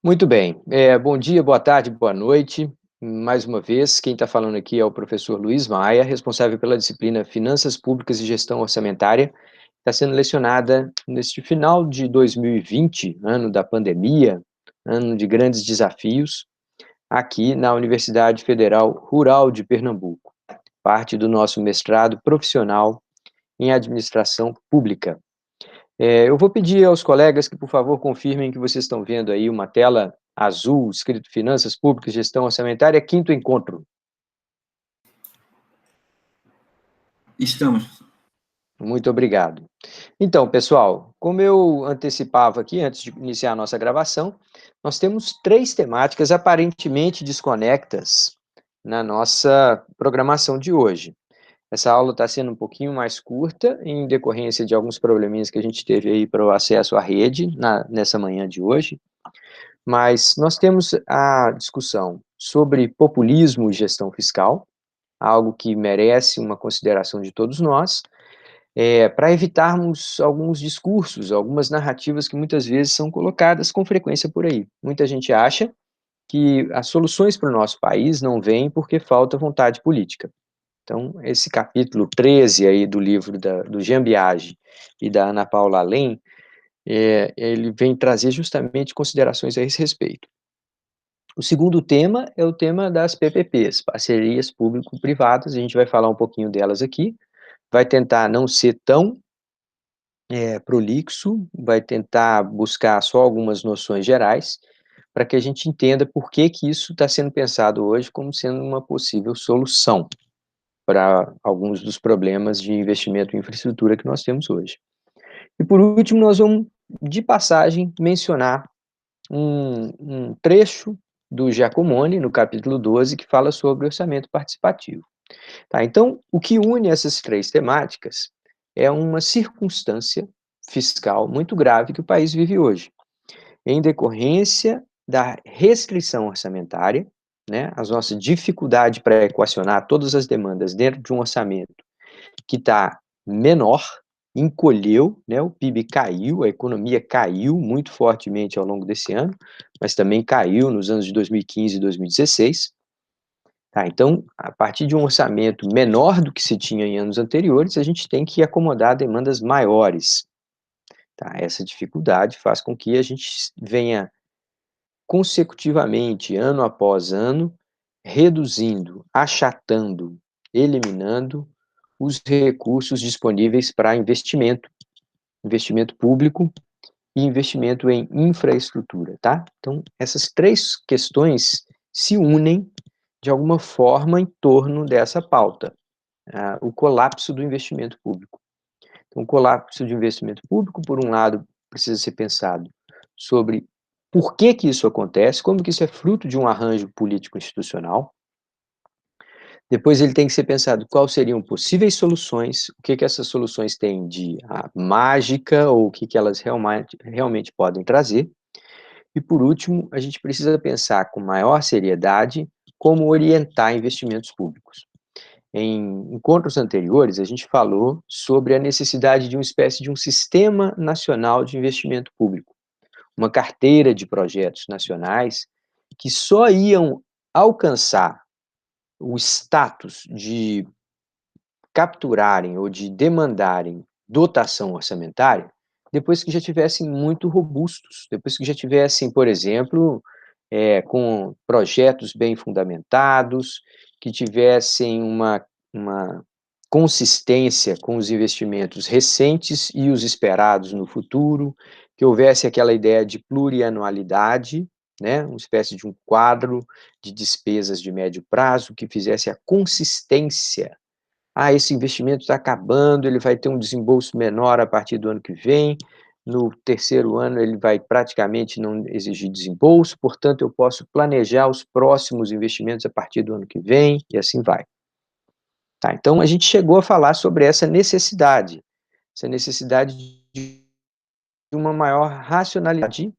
Muito bem. Bom dia, boa tarde, boa noite. Mais uma vez, quem está falando aqui é o professor Luiz Maia, responsável pela disciplina Finanças Públicas e Gestão Orçamentária. Está sendo lecionada neste final de 2020, ano da pandemia, ano de grandes desafios, aqui na Universidade Federal Rural de Pernambuco, parte do nosso mestrado profissional em Administração Pública. Eu vou pedir aos colegas que, por favor, confirmem que vocês estão vendo aí uma tela azul, escrito Finanças Públicas, Gestão Orçamentária, quinto encontro. Estamos. Muito obrigado. Então, pessoal, como eu antecipava aqui, antes de iniciar a nossa gravação, nós temos três temáticas aparentemente desconectas na nossa programação de hoje. Essa aula está sendo um pouquinho mais curta, em decorrência de alguns probleminhas que a gente teve aí para o acesso à rede nessa manhã de hoje. Mas nós temos a discussão sobre populismo e gestão fiscal, algo que merece uma consideração de todos nós, para evitarmos alguns discursos, algumas narrativas que muitas vezes são colocadas com frequência por aí. Muita gente acha que as soluções para o nosso país não vêm porque falta vontade política. Então, esse capítulo 13 aí do livro do Jean Biagi e da Ana Paula Alem, ele vem trazer justamente considerações a esse respeito. O segundo tema é o tema das PPPs, parcerias público-privadas, a gente vai falar um pouquinho delas aqui, vai tentar não ser tão prolixo, vai tentar buscar só algumas noções gerais, para que a gente entenda por que que isso está sendo pensado hoje como sendo uma possível solução para alguns dos problemas de investimento em infraestrutura que nós temos hoje. E por último, nós vamos, de passagem, mencionar um trecho do Giacomoni, no capítulo 12, que fala sobre orçamento participativo. Tá, então, o que une essas três temáticas é uma circunstância fiscal muito grave que o país vive hoje, em decorrência da restrição orçamentária, né, a nossa dificuldade para equacionar todas as demandas dentro de um orçamento que está menor, encolheu, né, o PIB caiu, a economia caiu muito fortemente ao longo desse ano, mas também caiu nos anos de 2015 e 2016. Tá, então, a partir de um orçamento menor do que se tinha em anos anteriores, a gente tem que acomodar demandas maiores. Tá? Essa dificuldade faz com que a gente venha consecutivamente, ano após ano, reduzindo, achatando, eliminando os recursos disponíveis para investimento, investimento público e investimento em infraestrutura, tá? Então, essas três questões se unem de alguma forma em torno dessa pauta, o colapso do investimento público. Então, o colapso do investimento público, por um lado, precisa ser pensado sobre por que que isso acontece, como que isso é fruto de um arranjo político-institucional. Depois ele tem que ser pensado quais seriam possíveis soluções, o que que essas soluções têm de mágica, ou o que que elas realmente podem trazer. E por último, a gente precisa pensar com maior seriedade como orientar investimentos públicos. Em encontros anteriores, a gente falou sobre a necessidade de uma espécie de um sistema nacional de investimento público, uma carteira de projetos nacionais que só iam alcançar o status de capturarem ou de demandarem dotação orçamentária depois que já tivessem muito robustos, depois que já tivessem, por exemplo, com projetos bem fundamentados, que tivessem uma consistência com os investimentos recentes e os esperados no futuro, que houvesse aquela ideia de plurianualidade, né, uma espécie de um quadro de despesas de médio prazo que fizesse a consistência. Esse investimento está acabando, ele vai ter um desembolso menor a partir do ano que vem, no terceiro ano ele vai praticamente não exigir desembolso, portanto eu posso planejar os próximos investimentos a partir do ano que vem, e assim vai. Tá, então a gente chegou a falar sobre essa necessidade de uma maior racionalidade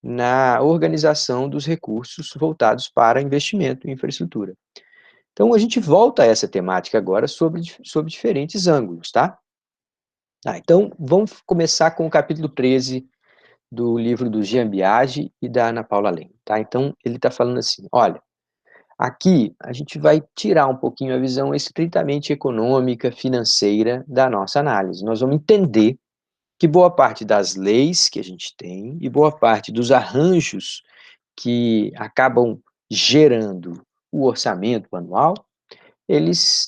na organização dos recursos voltados para investimento em infraestrutura. Então, a gente volta a essa temática agora sobre diferentes ângulos, tá? Então, vamos começar com o capítulo 13 do livro do Jean Biagi e da Ana Paula Leem, tá? Então, ele está falando assim, olha, aqui a gente vai tirar um pouquinho a visão estritamente econômica, financeira da nossa análise. Nós vamos entender que boa parte das leis que a gente tem e boa parte dos arranjos que acabam gerando o orçamento anual, eles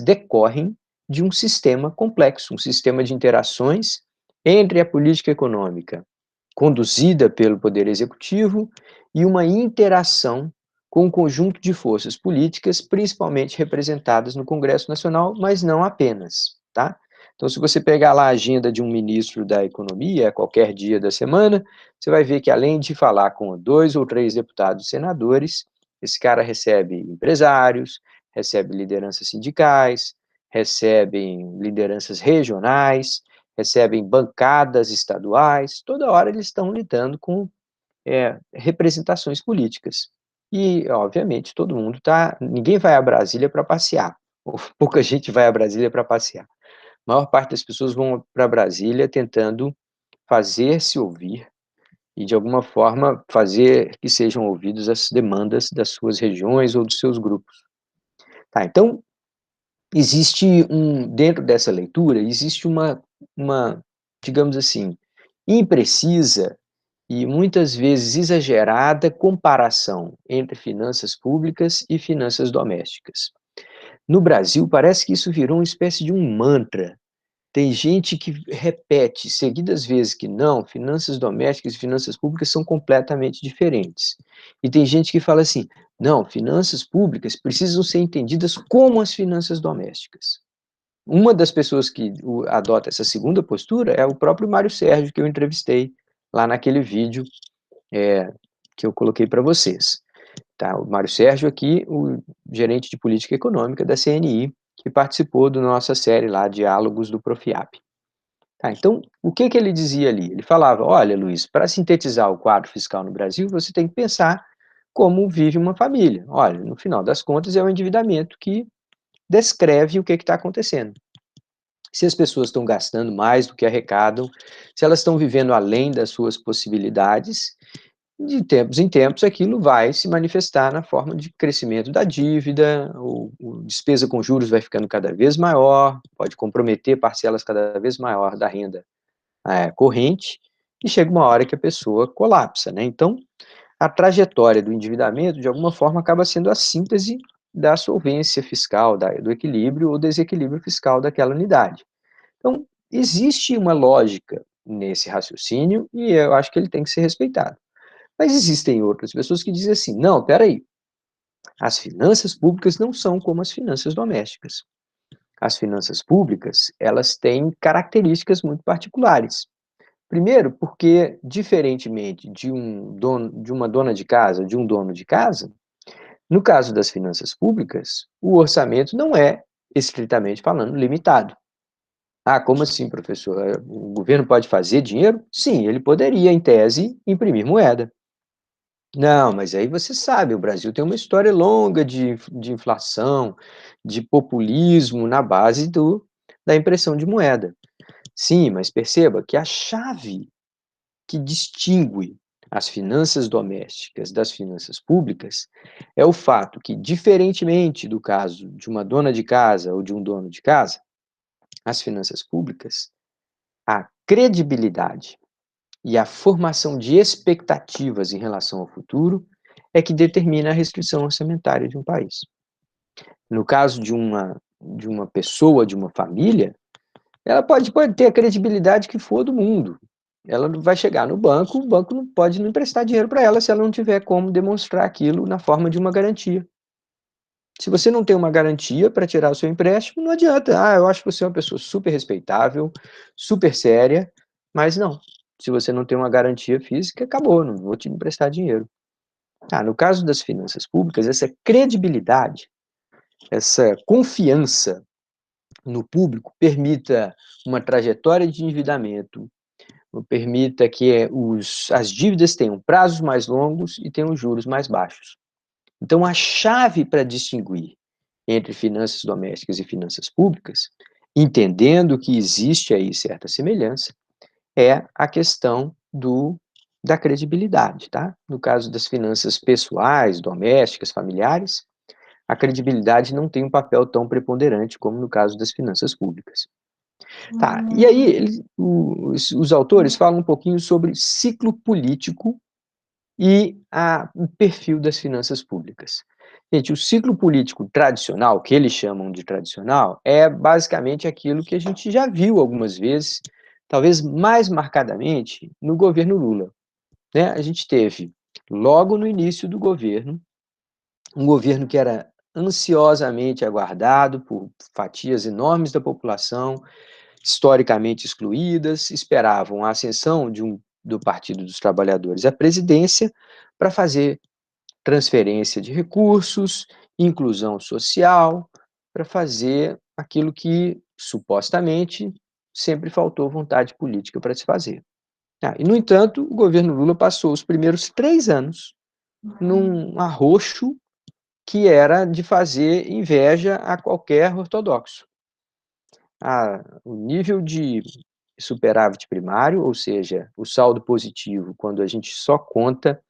decorrem de um sistema complexo, um sistema de interações entre a política econômica conduzida pelo Poder Executivo e uma interação com um conjunto de forças políticas, principalmente representadas no Congresso Nacional, mas não apenas, tá? Então, se você pegar lá a agenda de um ministro da Economia, qualquer dia da semana, você vai ver que, além de falar com 2 ou 3 deputados e senadores, esse cara recebe empresários, recebe lideranças sindicais, recebem lideranças regionais, recebem bancadas estaduais, toda hora eles estão lidando com representações políticas. E, obviamente, todo mundo ninguém vai a Brasília para passear, ou pouca gente vai a Brasília para passear. A maior parte das pessoas vão para Brasília tentando fazer-se ouvir e, de alguma forma, fazer que sejam ouvidas as demandas das suas regiões ou dos seus grupos. Tá, então, dentro dessa leitura, existe uma, digamos assim, imprecisa e muitas vezes exagerada comparação entre finanças públicas e finanças domésticas. No Brasil, parece que isso virou uma espécie de um mantra. Tem gente que repete seguidas vezes que não, finanças domésticas e finanças públicas são completamente diferentes. E tem gente que fala assim, não, finanças públicas precisam ser entendidas como as finanças domésticas. Uma das pessoas que adota essa segunda postura é o próprio Mário Sérgio, que eu entrevistei lá naquele vídeo que eu coloquei para vocês. Tá? O Mário Sérgio aqui, o gerente de política econômica da CNI, que participou da nossa série lá, Diálogos do Profiap. Tá, então, o que ele dizia ali? Ele falava, olha, Luiz, para sintetizar o quadro fiscal no Brasil, você tem que pensar como vive uma família. Olha, no final das contas, é o endividamento que descreve o que está acontecendo. Se as pessoas estão gastando mais do que arrecadam, se elas estão vivendo além das suas possibilidades, de tempos em tempos aquilo vai se manifestar na forma de crescimento da dívida, a despesa com juros vai ficando cada vez maior, pode comprometer parcelas cada vez maior da renda corrente, e chega uma hora que a pessoa colapsa, né? Então, a trajetória do endividamento, de alguma forma, acaba sendo a síntese da solvência fiscal, do equilíbrio ou desequilíbrio fiscal daquela unidade. Então, existe uma lógica nesse raciocínio e eu acho que ele tem que ser respeitado. Mas existem outras pessoas que dizem assim, não, peraí, as finanças públicas não são como as finanças domésticas. As finanças públicas, elas têm características muito particulares. Primeiro, porque, diferentemente de uma dona de casa, de um dono de casa, no caso das finanças públicas, o orçamento não é, estritamente falando, limitado. Ah, como assim, professor? O governo pode fazer dinheiro? Sim, ele poderia, em tese, imprimir moeda. Não, mas aí você sabe, o Brasil tem uma história longa de inflação, de populismo na base da impressão de moeda. Sim, mas perceba que a chave que distingue as finanças domésticas das finanças públicas é o fato que, diferentemente do caso de uma dona de casa ou de um dono de casa, as finanças públicas, a credibilidade e a formação de expectativas em relação ao futuro é que determina a restrição orçamentária de um país. No caso de uma pessoa, de uma família, ela pode ter a credibilidade que for do mundo. Ela vai chegar no banco, o banco não pode não emprestar dinheiro para ela se ela não tiver como demonstrar aquilo na forma de uma garantia. Se você não tem uma garantia para tirar o seu empréstimo, não adianta. Ah, eu acho que você é uma pessoa super respeitável, super séria, mas não. Se você não tem uma garantia física, acabou, não vou te emprestar dinheiro. No caso das finanças públicas, essa credibilidade, essa confiança no público permita uma trajetória de endividamento, permita que as dívidas tenham prazos mais longos e tenham juros mais baixos. Então, a chave para distinguir entre finanças domésticas e finanças públicas, entendendo que existe aí certa semelhança, é a questão da credibilidade, tá? No caso das finanças pessoais, domésticas, familiares, a credibilidade não tem um papel tão preponderante como no caso das finanças públicas. Tá, e aí os autores falam um pouquinho sobre ciclo político e o perfil das finanças públicas. Gente, o ciclo político tradicional, que eles chamam de tradicional, é basicamente aquilo que a gente já viu algumas vezes, talvez mais marcadamente no governo Lula, né? A gente teve, logo no início do governo, um governo que era ansiosamente aguardado por fatias enormes da população, historicamente excluídas, esperavam a ascensão do Partido dos Trabalhadores à presidência para fazer transferência de recursos, inclusão social, para fazer aquilo que, supostamente, sempre faltou vontade política para se fazer. E, no entanto, o governo Lula passou os primeiros 3 anos num arroxo que era de fazer inveja a qualquer ortodoxo. O nível de superávit primário, ou seja, o saldo positivo, quando a gente só conta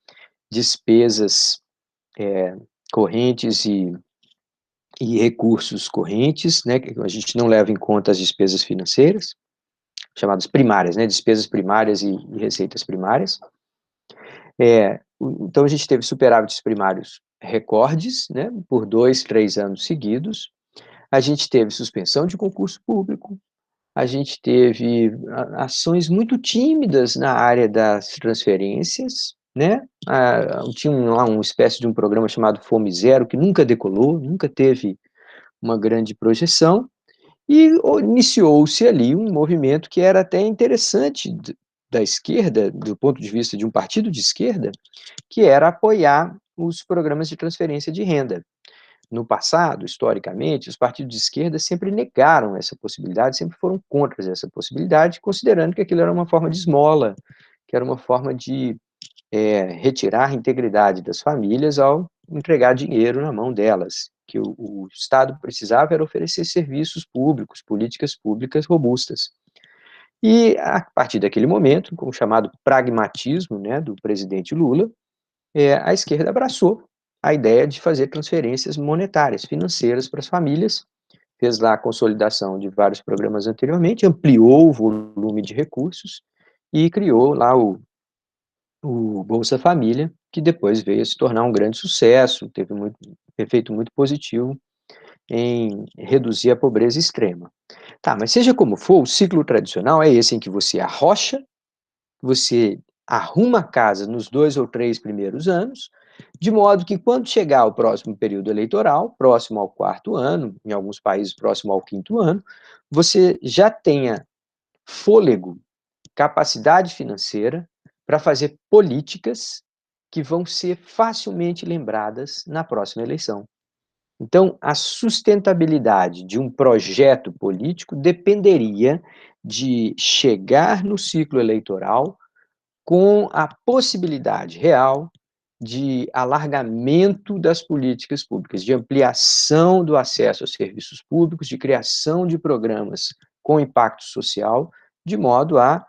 despesas correntes e recursos correntes, né, que a gente não leva em conta as despesas financeiras, chamadas primárias, né, despesas primárias e receitas primárias. Então, a gente teve superávites primários recordes, né, por 2, 3 anos seguidos. A gente teve suspensão de concurso público, a gente teve ações muito tímidas na área das transferências, né? Tinha lá uma espécie de um programa chamado Fome Zero, que nunca decolou, nunca teve uma grande projeção, e iniciou-se ali um movimento que era até interessante da esquerda, do ponto de vista de um partido de esquerda, que era apoiar os programas de transferência de renda. No passado, historicamente, os partidos de esquerda sempre negaram essa possibilidade, sempre foram contra essa possibilidade, considerando que aquilo era uma forma de esmola, que era uma forma de retirar a integridade das famílias ao entregar dinheiro na mão delas, que o Estado precisava era oferecer serviços públicos, políticas públicas robustas. E, a partir daquele momento, com o chamado pragmatismo, né, do presidente Lula, a esquerda abraçou a ideia de fazer transferências monetárias, financeiras para as famílias, fez lá a consolidação de vários programas anteriormente, ampliou o volume de recursos e criou lá o Bolsa Família, que depois veio a se tornar um grande sucesso, teve um efeito muito positivo em reduzir a pobreza extrema. Tá, mas seja como for, o ciclo tradicional é esse em que você arrocha, você arruma a casa nos 2 ou 3 primeiros anos, de modo que quando chegar o próximo período eleitoral, próximo ao 4º ano, em alguns países próximo ao 5º ano, você já tenha fôlego, capacidade financeira para fazer políticas que vão ser facilmente lembradas na próxima eleição. Então, a sustentabilidade de um projeto político dependeria de chegar no ciclo eleitoral com a possibilidade real de alargamento das políticas públicas, de ampliação do acesso aos serviços públicos, de criação de programas com impacto social, de modo a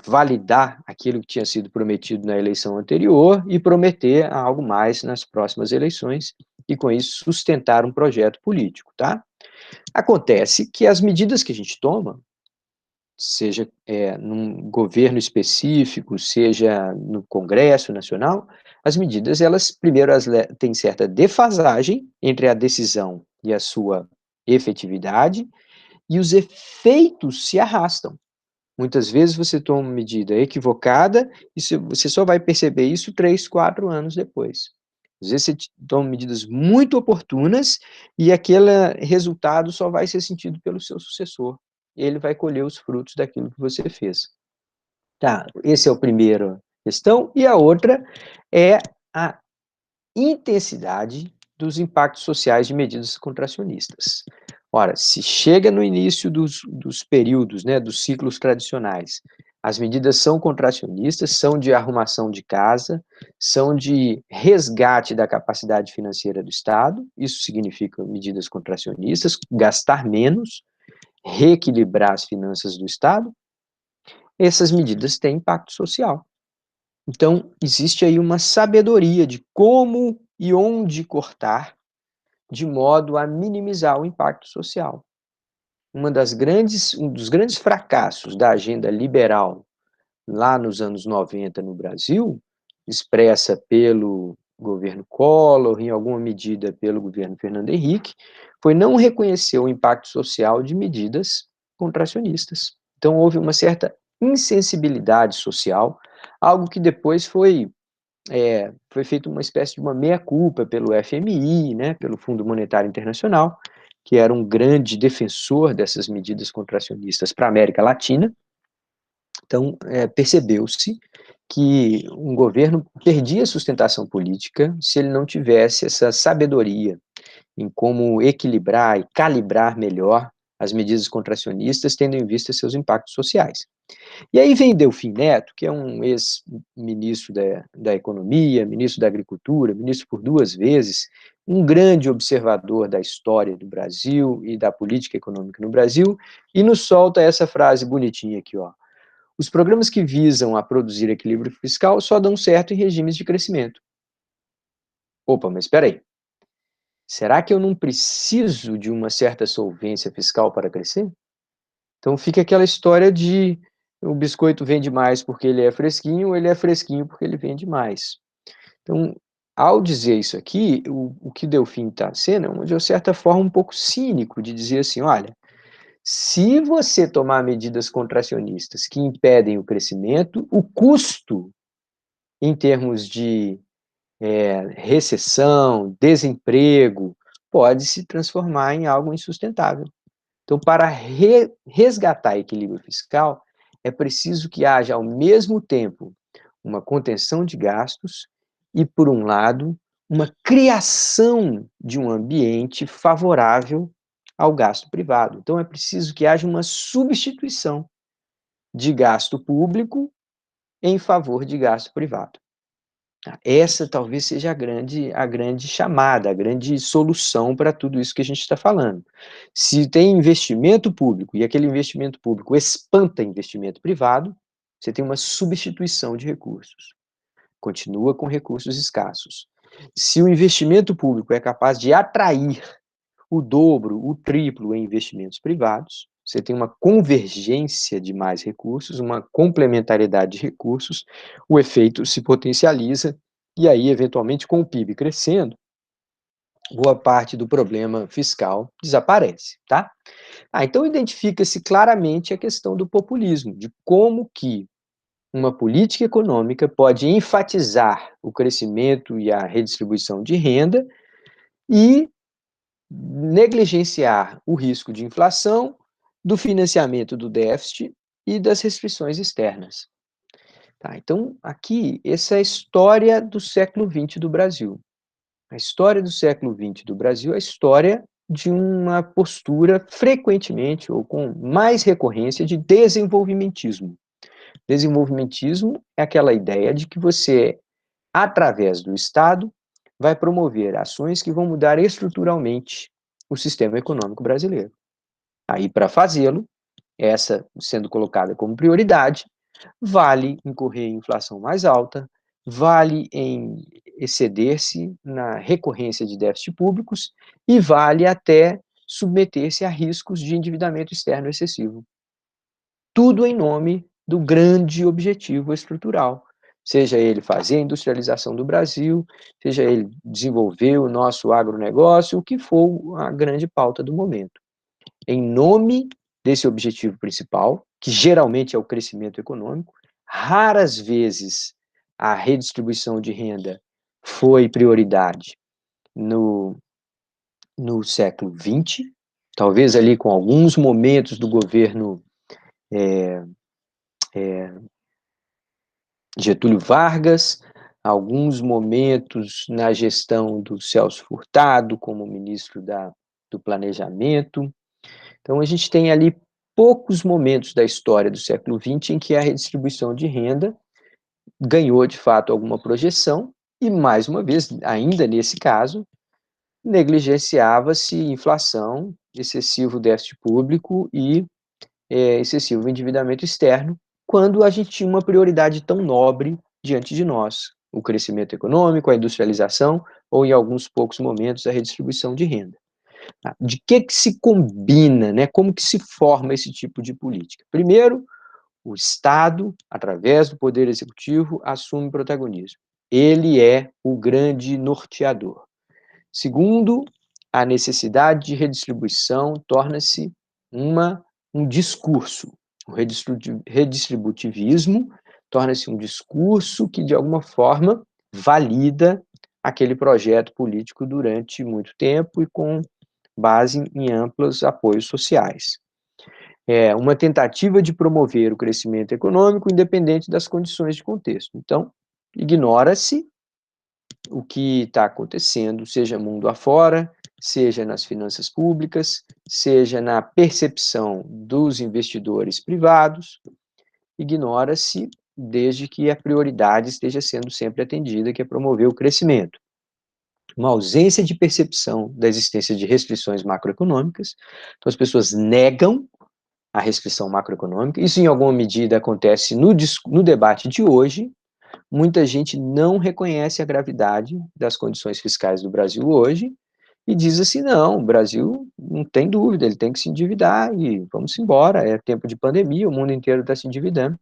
validar aquilo que tinha sido prometido na eleição anterior e prometer algo mais nas próximas eleições e, com isso, sustentar um projeto político, tá? Acontece que as medidas que a gente toma, seja num governo específico, seja no Congresso Nacional, as medidas, elas, primeiro, elas têm certa defasagem entre a decisão e a sua efetividade, e os efeitos se arrastam. Muitas vezes você toma uma medida equivocada e você só vai perceber isso 3, 4 anos depois. Às vezes você toma medidas muito oportunas e aquele resultado só vai ser sentido pelo seu sucessor. Ele vai colher os frutos daquilo que você fez. Tá, esse é o primeiro questão. E a outra é a intensidade dos impactos sociais de medidas contracionistas. Ora, se chega no início dos períodos, né, dos ciclos tradicionais, as medidas são contracionistas, são de arrumação de casa, são de resgate da capacidade financeira do Estado, isso significa medidas contracionistas, gastar menos, reequilibrar as finanças do Estado, essas medidas têm impacto social. Então, existe aí uma sabedoria de como e onde cortar, de modo a minimizar o impacto social. Um dos grandes fracassos da agenda liberal lá nos anos 90 no Brasil, expressa pelo governo Collor, em alguma medida pelo governo Fernando Henrique, foi não reconhecer o impacto social de medidas contracionistas. Então, houve uma certa insensibilidade social, algo que depois foi feito uma espécie de uma meia-culpa pelo FMI, né, pelo Fundo Monetário Internacional, que era um grande defensor dessas medidas contracionistas para a América Latina. Então, percebeu-se que um governo perdia sustentação política se ele não tivesse essa sabedoria em como equilibrar e calibrar melhor as medidas contracionistas, tendo em vista seus impactos sociais. E aí vem Delfim Neto, que é um ex-ministro da Economia, ministro da Agricultura, ministro por 2 vezes, um grande observador da história do Brasil e da política econômica no Brasil, e nos solta essa frase bonitinha aqui, ó. Os programas que visam a produzir equilíbrio fiscal só dão certo em regimes de crescimento. Opa, mas espera aí. Será que eu não preciso de uma certa solvência fiscal para crescer? Então fica aquela história de o biscoito vende mais porque ele é fresquinho, ou ele é fresquinho porque ele vende mais. Então, ao dizer isso aqui, o que Delfim está sendo é, de certa forma, um pouco cínico de dizer assim, olha, se você tomar medidas contracionistas que impedem o crescimento, o custo em termos de recessão, desemprego, pode se transformar em algo insustentável. Então, para resgatar equilíbrio fiscal, é preciso que haja, ao mesmo tempo, uma contenção de gastos e, por um lado, uma criação de um ambiente favorável ao gasto privado. Então, é preciso que haja uma substituição de gasto público em favor de gasto privado. Essa talvez seja a grande chamada, a grande solução para tudo isso que a gente está falando. Se tem investimento público e aquele investimento público espanta investimento privado, você tem uma substituição de recursos. Continua com recursos escassos. Se o investimento público é capaz de atrair o dobro, o triplo em investimentos privados, você tem uma convergência de mais recursos, uma complementariedade de recursos, o efeito se potencializa, e aí, eventualmente, com o PIB crescendo, boa parte do problema fiscal desaparece, tá? Então identifica-se claramente a questão do populismo, de como que uma política econômica pode enfatizar o crescimento e a redistribuição de renda e negligenciar o risco de inflação, do financiamento do déficit e das restrições externas. Tá, então, aqui, essa é a história do século XX do Brasil. A história do século XX do Brasil é a história de uma postura frequentemente, ou com mais recorrência, de desenvolvimentismo. Desenvolvimentismo é aquela ideia de que você, através do Estado, vai promover ações que vão mudar estruturalmente o sistema econômico brasileiro. Aí, para fazê-lo, essa sendo colocada como prioridade, vale incorrer em inflação mais alta, vale em exceder-se na recorrência de déficits públicos e vale até submeter-se a riscos de endividamento externo excessivo. Tudo em nome do grande objetivo estrutural, seja ele fazer a industrialização do Brasil, seja ele desenvolver o nosso agronegócio, o que for a grande pauta do momento. Em nome desse objetivo principal, que geralmente é o crescimento econômico, raras vezes a redistribuição de renda foi prioridade no século XX, talvez ali com alguns momentos do governo Getúlio Vargas, alguns momentos na gestão do Celso Furtado como ministro do Planejamento. Então, a gente tem ali poucos momentos da história do século XX em que a redistribuição de renda ganhou, de fato, alguma projeção e, mais uma vez, ainda nesse caso, negligenciava-se inflação, excessivo déficit público e excessivo endividamento externo, quando a gente tinha uma prioridade tão nobre diante de nós, o crescimento econômico, a industrialização, ou em alguns poucos momentos a redistribuição de renda. De que se combina, né? Como que se forma esse tipo de política? Primeiro, o Estado, através do Poder Executivo, assume protagonismo. Ele é o grande norteador. Segundo, a necessidade de redistribuição torna-se um discurso. O redistributivismo torna-se um discurso que, de alguma forma, valida aquele projeto político durante muito tempo e com base em amplos apoios sociais. É uma tentativa de promover o crescimento econômico independente das condições de contexto. Então, ignora-se o que está acontecendo, seja mundo afora, seja nas finanças públicas, seja na percepção dos investidores privados, ignora-se desde que a prioridade esteja sendo sempre atendida, que é promover o crescimento. Uma ausência de percepção da existência de restrições macroeconômicas, então as pessoas negam a restrição macroeconômica, isso em alguma medida acontece no debate de hoje. Muita gente não reconhece a gravidade das condições fiscais do Brasil hoje e diz assim, não, o Brasil não tem dúvida, ele tem que se endividar e vamos embora, é tempo de pandemia, o mundo inteiro está se endividando.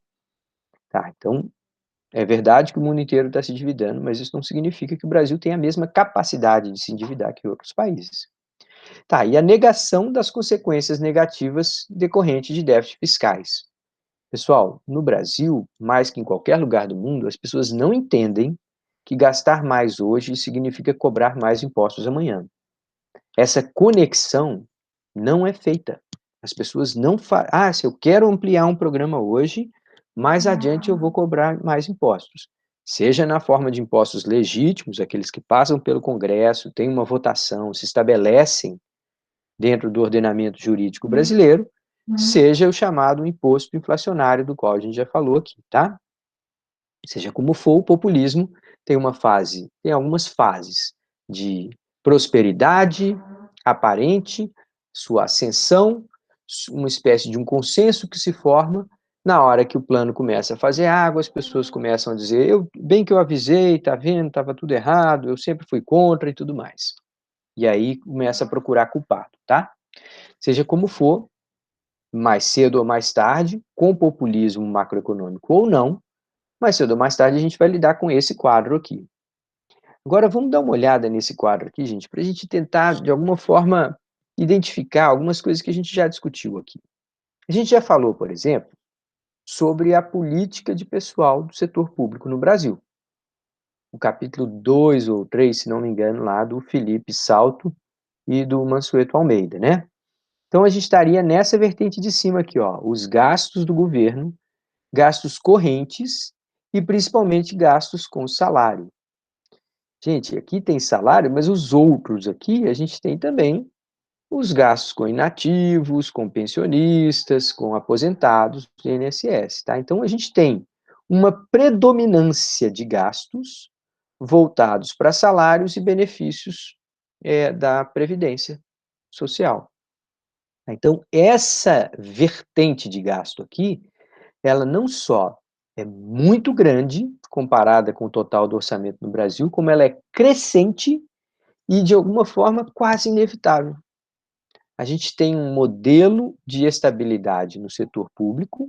Tá, então, é verdade que o mundo inteiro está se endividando, mas isso não significa que o Brasil tenha a mesma capacidade de se endividar que outros países. Tá, e a negação das consequências negativas decorrentes de déficits fiscais. Pessoal, no Brasil, mais que em qualquer lugar do mundo, as pessoas não entendem que gastar mais hoje significa cobrar mais impostos amanhã. Essa conexão não é feita. As pessoas não fazem. Ah, se eu quero ampliar um programa hoje, mais adiante eu vou cobrar mais impostos. Seja na forma de impostos legítimos, aqueles que passam pelo Congresso, tem uma votação, se estabelecem dentro do ordenamento jurídico brasileiro, seja o chamado imposto inflacionário, do qual a gente já falou aqui, tá? Seja como for, o populismo tem algumas fases de prosperidade aparente, sua ascensão, uma espécie de um consenso que se forma. Na hora que o plano começa a fazer água, as pessoas começam a dizer, bem que eu avisei, tá vendo, estava tudo errado, eu sempre fui contra e tudo mais. E aí começa a procurar culpado, tá? Seja como for, mais cedo ou mais tarde, com populismo macroeconômico ou não, mais cedo ou mais tarde a gente vai lidar com esse quadro aqui. Agora vamos dar uma olhada nesse quadro aqui, gente, para a gente tentar, de alguma forma, identificar algumas coisas que a gente já discutiu aqui. A gente já falou, por exemplo, sobre a política de pessoal do setor público no Brasil. O capítulo 2 ou 3, se não me engano, lá do Felipe Salto e do Mansueto Almeida, né? Então, a gente estaria nessa vertente de cima aqui, ó, os gastos do governo, gastos correntes e principalmente gastos com salário. Gente, aqui tem salário, mas os outros aqui, a gente tem também os gastos com inativos, com pensionistas, com aposentados do INSS, tá? Então, a gente tem uma predominância de gastos voltados para salários e benefícios da Previdência Social. Então, essa vertente de gasto aqui, ela não só é muito grande, comparada com o total do orçamento no Brasil, como ela é crescente e, de alguma forma, quase inevitável. A gente tem um modelo de estabilidade no setor público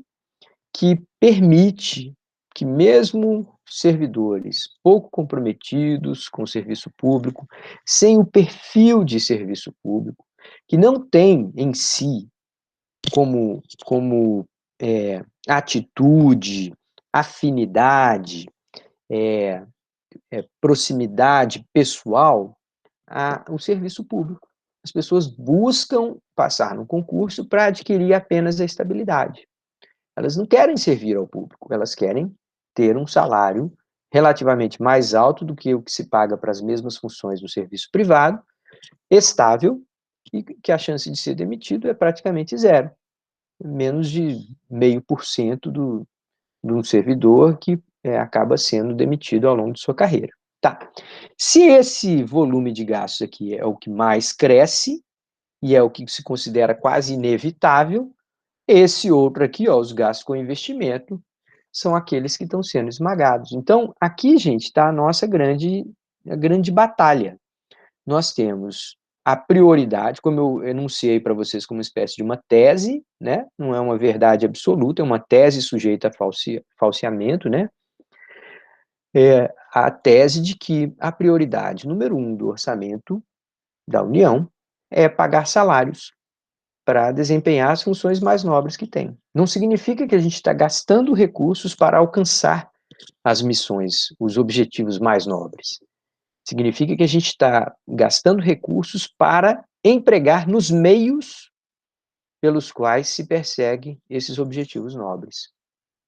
que permite que mesmo servidores pouco comprometidos com o serviço público, sem o perfil de serviço público, que não tem em si como atitude, afinidade, proximidade pessoal o serviço público. As pessoas buscam passar no concurso para adquirir apenas a estabilidade. Elas não querem servir ao público, elas querem ter um salário relativamente mais alto do que o que se paga para as mesmas funções do serviço privado, estável, e que a chance de ser demitido é praticamente zero. Menos de 0,5% de um servidor que acaba sendo demitido ao longo de sua carreira. Tá. Se esse volume de gastos aqui é o que mais cresce, e é o que se considera quase inevitável, esse outro aqui, ó, os gastos com investimento, são aqueles que estão sendo esmagados. Então, aqui, gente, está a nossa grande batalha. Nós temos a prioridade, como eu enunciei para vocês como uma espécie de uma tese, né? Não é uma verdade absoluta, é uma tese sujeita a falseamento, né? É a tese de que a prioridade número 1 do orçamento da União é pagar salários para desempenhar as funções mais nobres que tem. Não significa que a gente está gastando recursos para alcançar as missões, os objetivos mais nobres. Significa que a gente está gastando recursos para empregar nos meios pelos quais se persegue esses objetivos nobres.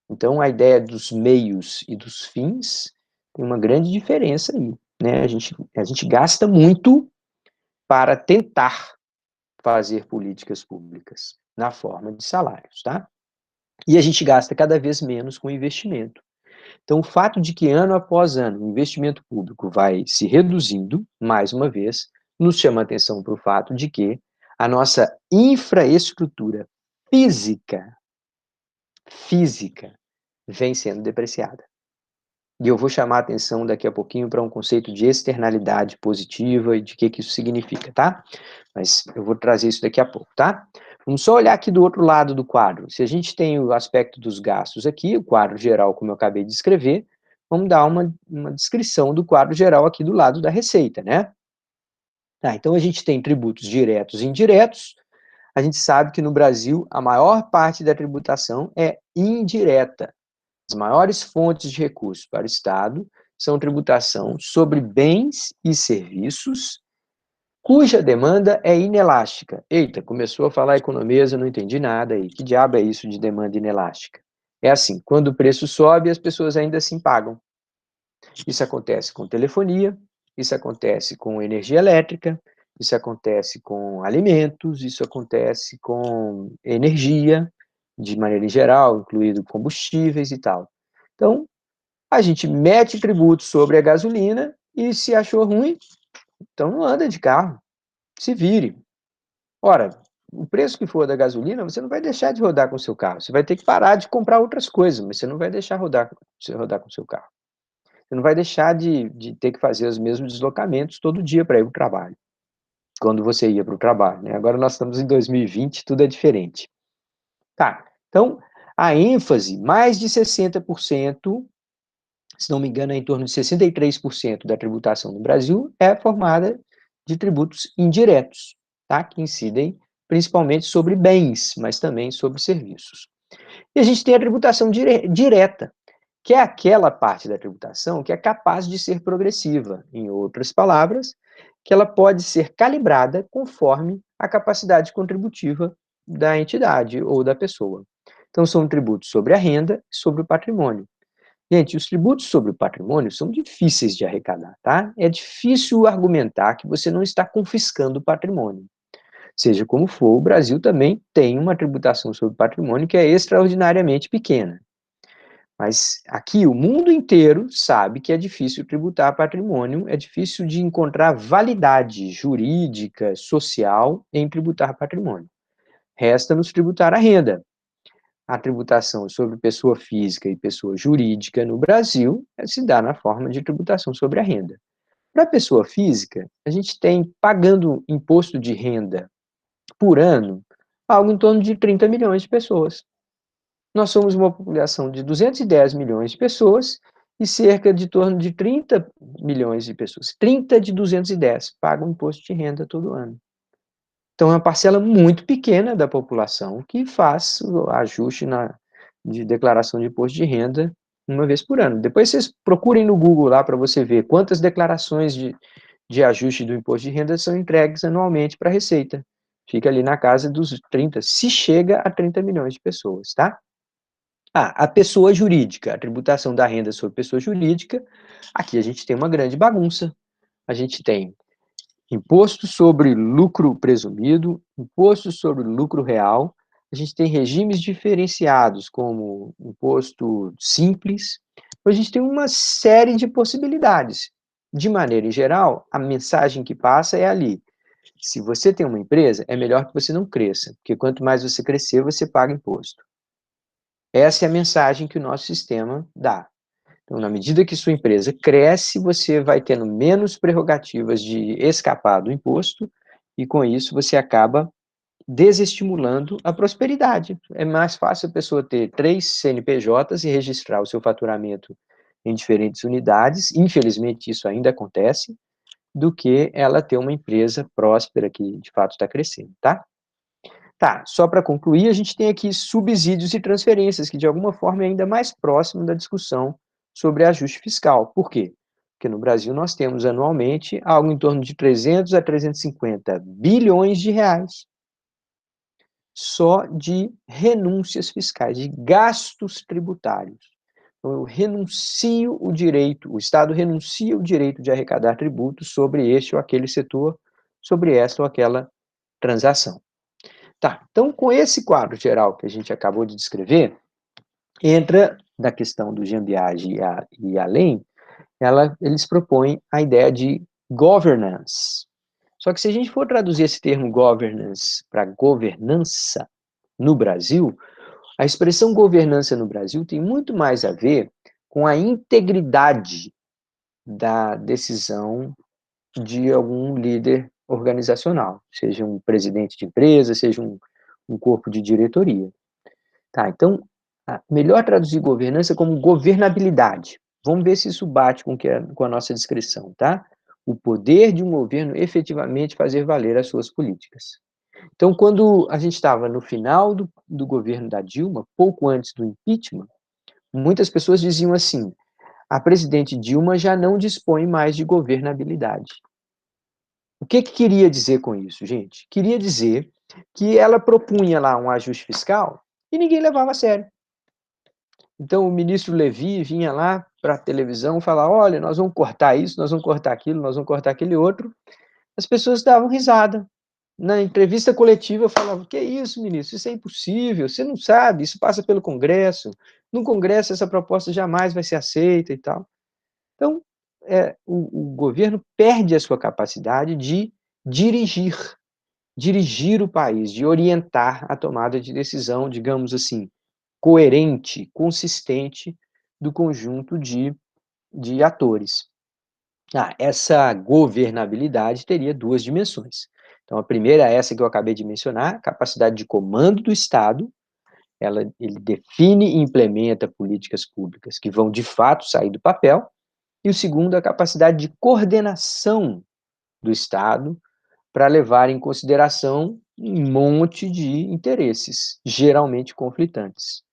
Então, a ideia dos meios e dos fins tem uma grande diferença aí, né? A gente gasta muito para tentar fazer políticas públicas na forma de salários, tá? E a gente gasta cada vez menos com investimento. Então, o fato de que ano após ano o investimento público vai se reduzindo, mais uma vez, nos chama a atenção para o fato de que a nossa infraestrutura física vem sendo depreciada. E eu vou chamar a atenção daqui a pouquinho para um conceito de externalidade positiva e de que isso significa, tá? Mas eu vou trazer isso daqui a pouco, tá? Vamos só olhar aqui do outro lado do quadro. Se a gente tem o aspecto dos gastos aqui, o quadro geral, como eu acabei de escrever, vamos dar uma descrição do quadro geral aqui do lado da receita, né? Tá, então a gente tem tributos diretos e indiretos. A gente sabe que no Brasil a maior parte da tributação é indireta. As maiores fontes de recursos para o Estado são tributação sobre bens e serviços, cuja demanda é inelástica. Eita, começou a falar economia, eu não entendi nada aí. Que diabo é isso de demanda inelástica? É assim, quando o preço sobe, as pessoas ainda assim pagam. Isso acontece com telefonia, isso acontece com energia elétrica, isso acontece com alimentos, isso acontece com energia, de maneira geral, incluído combustíveis e tal. Então, a gente mete tributo sobre a gasolina e se achou ruim, então não anda de carro, se vire. Ora, o preço que for da gasolina, você não vai deixar de rodar com o seu carro, você vai ter que parar de comprar outras coisas, mas você não vai deixar você rodar com o seu carro. Você não vai deixar de ter que fazer os mesmos deslocamentos todo dia para ir para o trabalho, quando você ia para o trabalho, né? Agora nós estamos em 2020, tudo é diferente. Tá, então, a ênfase, mais de 60%, se não me engano, é em torno de 63% da tributação no Brasil é formada de tributos indiretos, tá? Que incidem principalmente sobre bens, mas também sobre serviços. E a gente tem a tributação direta, que é aquela parte da tributação que é capaz de ser progressiva. Em outras palavras, que ela pode ser calibrada conforme a capacidade contributiva da entidade ou da pessoa. Então, são tributos sobre a renda e sobre o patrimônio. Gente, os tributos sobre o patrimônio são difíceis de arrecadar, tá? É difícil argumentar que você não está confiscando o patrimônio. Seja como for, o Brasil também tem uma tributação sobre o patrimônio que é extraordinariamente pequena. Mas aqui o mundo inteiro sabe que é difícil tributar patrimônio, é difícil de encontrar validade jurídica, social em tributar patrimônio. Resta-nos tributar a renda. A tributação sobre pessoa física e pessoa jurídica no Brasil se dá na forma de tributação sobre a renda. Para a pessoa física, a gente tem, pagando imposto de renda por ano, algo em torno de 30 milhões de pessoas. Nós somos uma população de 210 milhões de pessoas e cerca de torno de 30 milhões de pessoas, 30 de 210, pagam imposto de renda todo ano. Então, é uma parcela muito pequena da população que faz o ajuste de declaração de imposto de renda uma vez por ano. Depois vocês procurem no Google lá para você ver quantas declarações de ajuste do imposto de renda são entregues anualmente para a Receita. Fica ali na casa dos 30, se chega a 30 milhões de pessoas, tá? A pessoa jurídica, a tributação da renda sobre pessoa jurídica, aqui a gente tem uma grande bagunça. A gente tem imposto sobre lucro presumido, imposto sobre lucro real, a gente tem regimes diferenciados, como imposto simples, a gente tem uma série de possibilidades. De maneira geral, a mensagem que passa é ali. Se você tem uma empresa, é melhor que você não cresça, porque quanto mais você crescer, você paga imposto. Essa é a mensagem que o nosso sistema dá. Então, na medida que sua empresa cresce, você vai tendo menos prerrogativas de escapar do imposto, e com isso você acaba desestimulando a prosperidade. É mais fácil a pessoa ter 3 CNPJs e registrar o seu faturamento em diferentes unidades, infelizmente isso ainda acontece, do que ela ter uma empresa próspera que de fato está crescendo, tá? Tá, só para concluir, a gente tem aqui subsídios e transferências, que de alguma forma é ainda mais próximo da discussão sobre ajuste fiscal. Por quê? Porque no Brasil nós temos anualmente algo em torno de 300 a 350 bilhões de reais só de renúncias fiscais, de gastos tributários. Então, eu renuncio o direito, o Estado renuncia o direito de arrecadar tributos sobre este ou aquele setor, sobre esta ou aquela transação. Tá, então com esse quadro geral que a gente acabou de descrever, entra da questão do Jean Piaget e além, eles propõem a ideia de governance. Só que se a gente for traduzir esse termo governance para governança no Brasil, a expressão governança no Brasil tem muito mais a ver com a integridade da decisão de algum líder organizacional, seja um presidente de empresa, seja um corpo de diretoria. Tá, então, melhor traduzir governança como governabilidade. Vamos ver se isso bate com a nossa descrição, tá? O poder de um governo efetivamente fazer valer as suas políticas. Então, quando a gente estava no final do governo da Dilma, pouco antes do impeachment, muitas pessoas diziam assim: a presidente Dilma já não dispõe mais de governabilidade. O que queria dizer com isso, gente? Queria dizer que ela propunha lá um ajuste fiscal e ninguém levava a sério. Então, o ministro Levi vinha lá para a televisão falar: olha, nós vamos cortar isso, nós vamos cortar aquilo, nós vamos cortar aquele outro. As pessoas davam risada. Na entrevista coletiva, eu falava: que isso, ministro? Isso é impossível, você não sabe, isso passa pelo Congresso. No Congresso, essa proposta jamais vai ser aceita e tal. Então, o governo perde a sua capacidade de dirigir, dirigir o país, de orientar a tomada de decisão, digamos assim, coerente, consistente do conjunto de atores. Essa governabilidade teria duas dimensões. Então, a primeira é essa que eu acabei de mencionar, capacidade de comando do Estado. Ele define e implementa políticas públicas que vão, de fato, sair do papel. E o segundo, a capacidade de coordenação do Estado para levar em consideração um monte de interesses, geralmente conflitantes.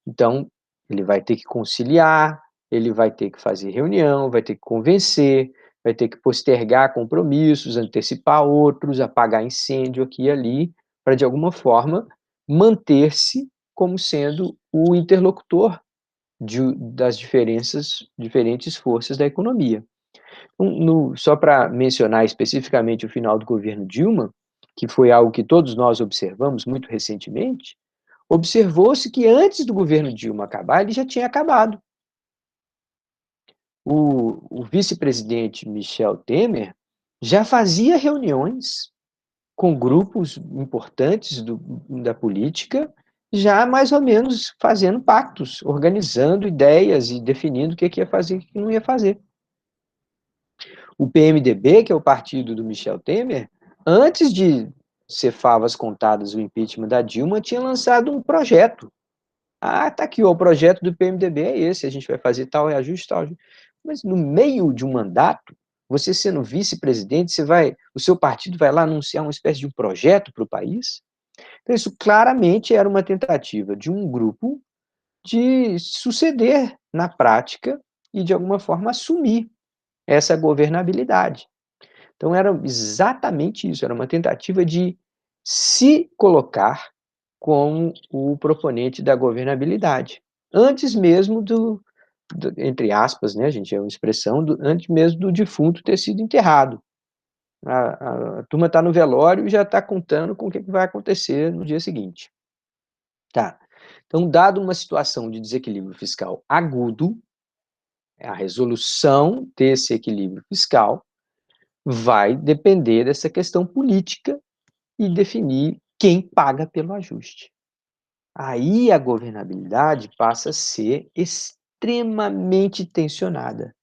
Então, ele vai ter que conciliar, ele vai ter que fazer reunião, vai ter que convencer, vai ter que postergar compromissos, antecipar outros, apagar incêndio aqui e ali, para, de alguma forma, manter-se como sendo o interlocutor das diferentes forças da economia. Só para mencionar especificamente o final do governo Dilma, que foi algo que todos nós observamos muito recentemente, observou-se que antes do governo Dilma acabar, ele já tinha acabado. O vice-presidente Michel Temer já fazia reuniões com grupos importantes da política, já mais ou menos fazendo pactos, organizando ideias e definindo o que ia fazer e o que não ia fazer. O PMDB, que é o partido do Michel Temer, antes de ser favas contadas o impeachment da Dilma, tinha lançado um projeto. Tá aqui, ó, o projeto do PMDB é esse, a gente vai fazer tal reajuste, tal. Mas no meio de um mandato, você sendo vice-presidente, o seu partido vai lá anunciar uma espécie de um projeto para o país? Então, isso claramente era uma tentativa de um grupo de suceder na prática e, de alguma forma, assumir essa governabilidade. Então, era exatamente isso, era uma tentativa de se colocar como o proponente da governabilidade, antes mesmo entre aspas, né, gente, é uma expressão, antes mesmo do defunto ter sido enterrado. A turma está no velório e já está contando com o que vai acontecer no dia seguinte. Tá. Então, dado uma situação de desequilíbrio fiscal agudo, a resolução desse equilíbrio fiscal vai depender dessa questão política e definir quem paga pelo ajuste. aí a governabilidade passa a ser extremamente tensionada.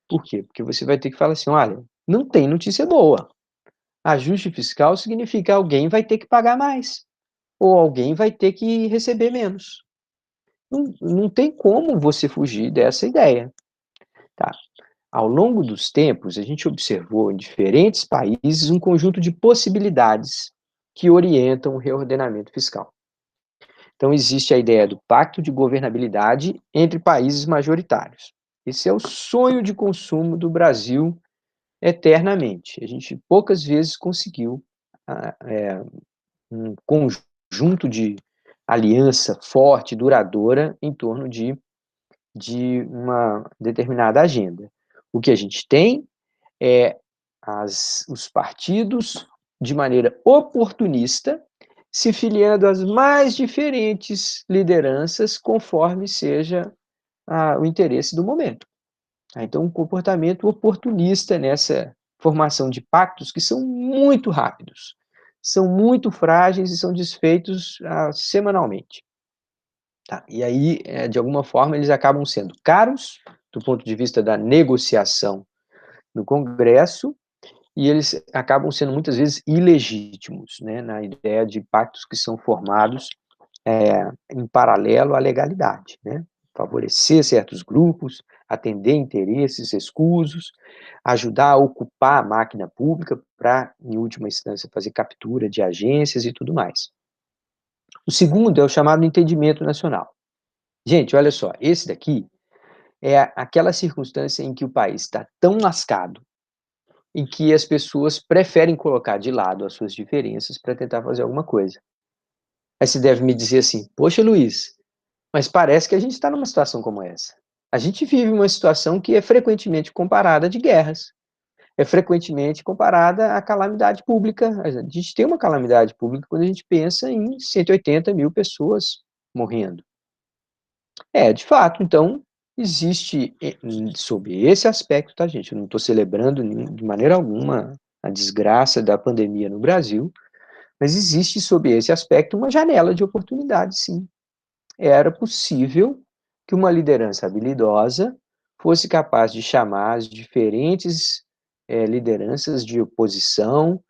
Por quê? Porque você vai ter que falar assim, olha, não tem notícia boa. Ajuste fiscal significa que alguém vai ter que pagar mais, ou alguém vai ter que receber menos. Não tem como você fugir dessa ideia. Tá? Ao longo dos tempos, a gente observou em diferentes países um conjunto de possibilidades que orientam o reordenamento fiscal. Então, existe a ideia do pacto de governabilidade entre países majoritários. Esse é o sonho de consumo do Brasil eternamente. A gente poucas vezes conseguiu um conjunto de aliança forte, duradoura, em torno de uma determinada agenda. O que a gente tem é os partidos, de maneira oportunista, se filiando às mais diferentes lideranças, conforme seja o interesse do momento. Então, um comportamento oportunista nessa formação de pactos que são muito rápidos, são muito frágeis e são desfeitos semanalmente. Tá? E aí, de alguma forma, eles acabam sendo caros, do ponto de vista da negociação no Congresso, e eles acabam sendo muitas vezes ilegítimos, né, na ideia de pactos que são formados em paralelo à legalidade, né? Favorecer certos grupos, atender interesses escusos, ajudar a ocupar a máquina pública para, em última instância, fazer captura de agências e tudo mais. O segundo é o chamado entendimento nacional. Gente, olha só, esse daqui é aquela circunstância em que o país está tão lascado, em que as pessoas preferem colocar de lado as suas diferenças para tentar fazer alguma coisa. Aí você deve me dizer assim, poxa, Luiz, mas parece que a gente está numa situação como essa. A gente vive uma situação que é frequentemente comparada de guerras, é frequentemente comparada à calamidade pública. A gente tem uma calamidade pública quando a gente pensa em 180 mil pessoas morrendo. De fato, então, existe, sob esse aspecto, tá, gente? Eu não estou celebrando de maneira alguma a desgraça da pandemia no Brasil, mas existe, sob esse aspecto, uma janela de oportunidade, sim. Era possível que uma liderança habilidosa fosse capaz de chamar as diferentes lideranças de oposição,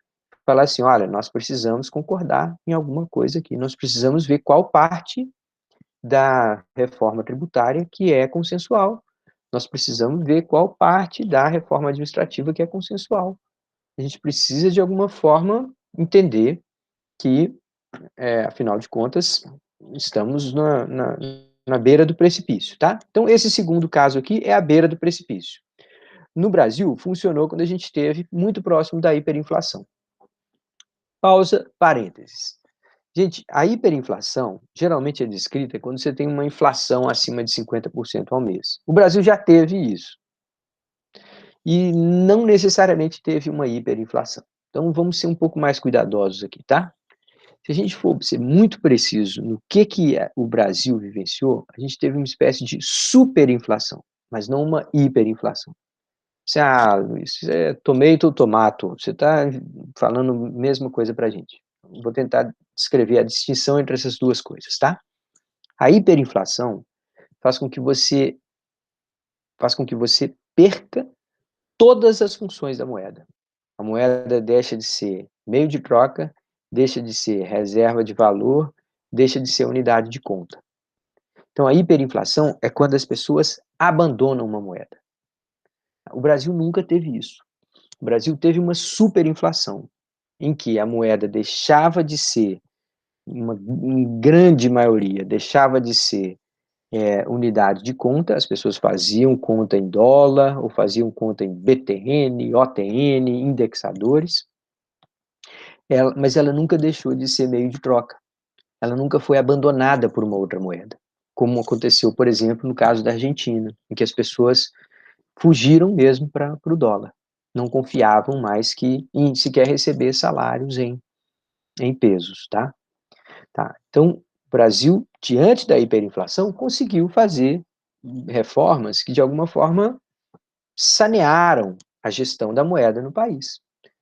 falar assim, olha, nós precisamos concordar em alguma coisa aqui, nós precisamos ver qual parte da reforma tributária que é consensual, nós precisamos ver qual parte da reforma administrativa que é consensual. A gente precisa, de alguma forma, entender que, afinal de contas, estamos na beira do precipício, tá? Então, esse segundo caso aqui é a beira do precipício. No Brasil, funcionou quando a gente esteve muito próximo da hiperinflação. Pausa, parênteses. Gente, a hiperinflação geralmente é descrita quando você tem uma inflação acima de 50% ao mês. O Brasil já teve isso. E não necessariamente teve uma hiperinflação. Então, vamos ser um pouco mais cuidadosos aqui, tá? Se a gente for ser muito preciso no que o Brasil vivenciou, a gente teve uma espécie de superinflação, mas não uma hiperinflação. Luiz, tomato ou tomato, você está falando a mesma coisa para a gente. Vou tentar descrever a distinção entre essas duas coisas, tá? A hiperinflação faz com que você perca todas as funções da moeda. A moeda deixa de ser meio de troca, deixa de ser reserva de valor, deixa de ser unidade de conta. Então, a hiperinflação é quando as pessoas abandonam uma moeda. O Brasil nunca teve isso. O Brasil teve uma superinflação, em que a moeda deixava de ser, em grande maioria, deixava de ser unidade de conta, as pessoas faziam conta em dólar, ou faziam conta em BTN, OTN, indexadores, mas ela nunca deixou de ser meio de troca. Ela nunca foi abandonada por uma outra moeda, como aconteceu, por exemplo, no caso da Argentina, em que as pessoas fugiram mesmo para o dólar. Não confiavam mais que em sequer receber salários em pesos, tá? Então, o Brasil, diante da hiperinflação, conseguiu fazer reformas que, de alguma forma, sanearam a gestão da moeda no país.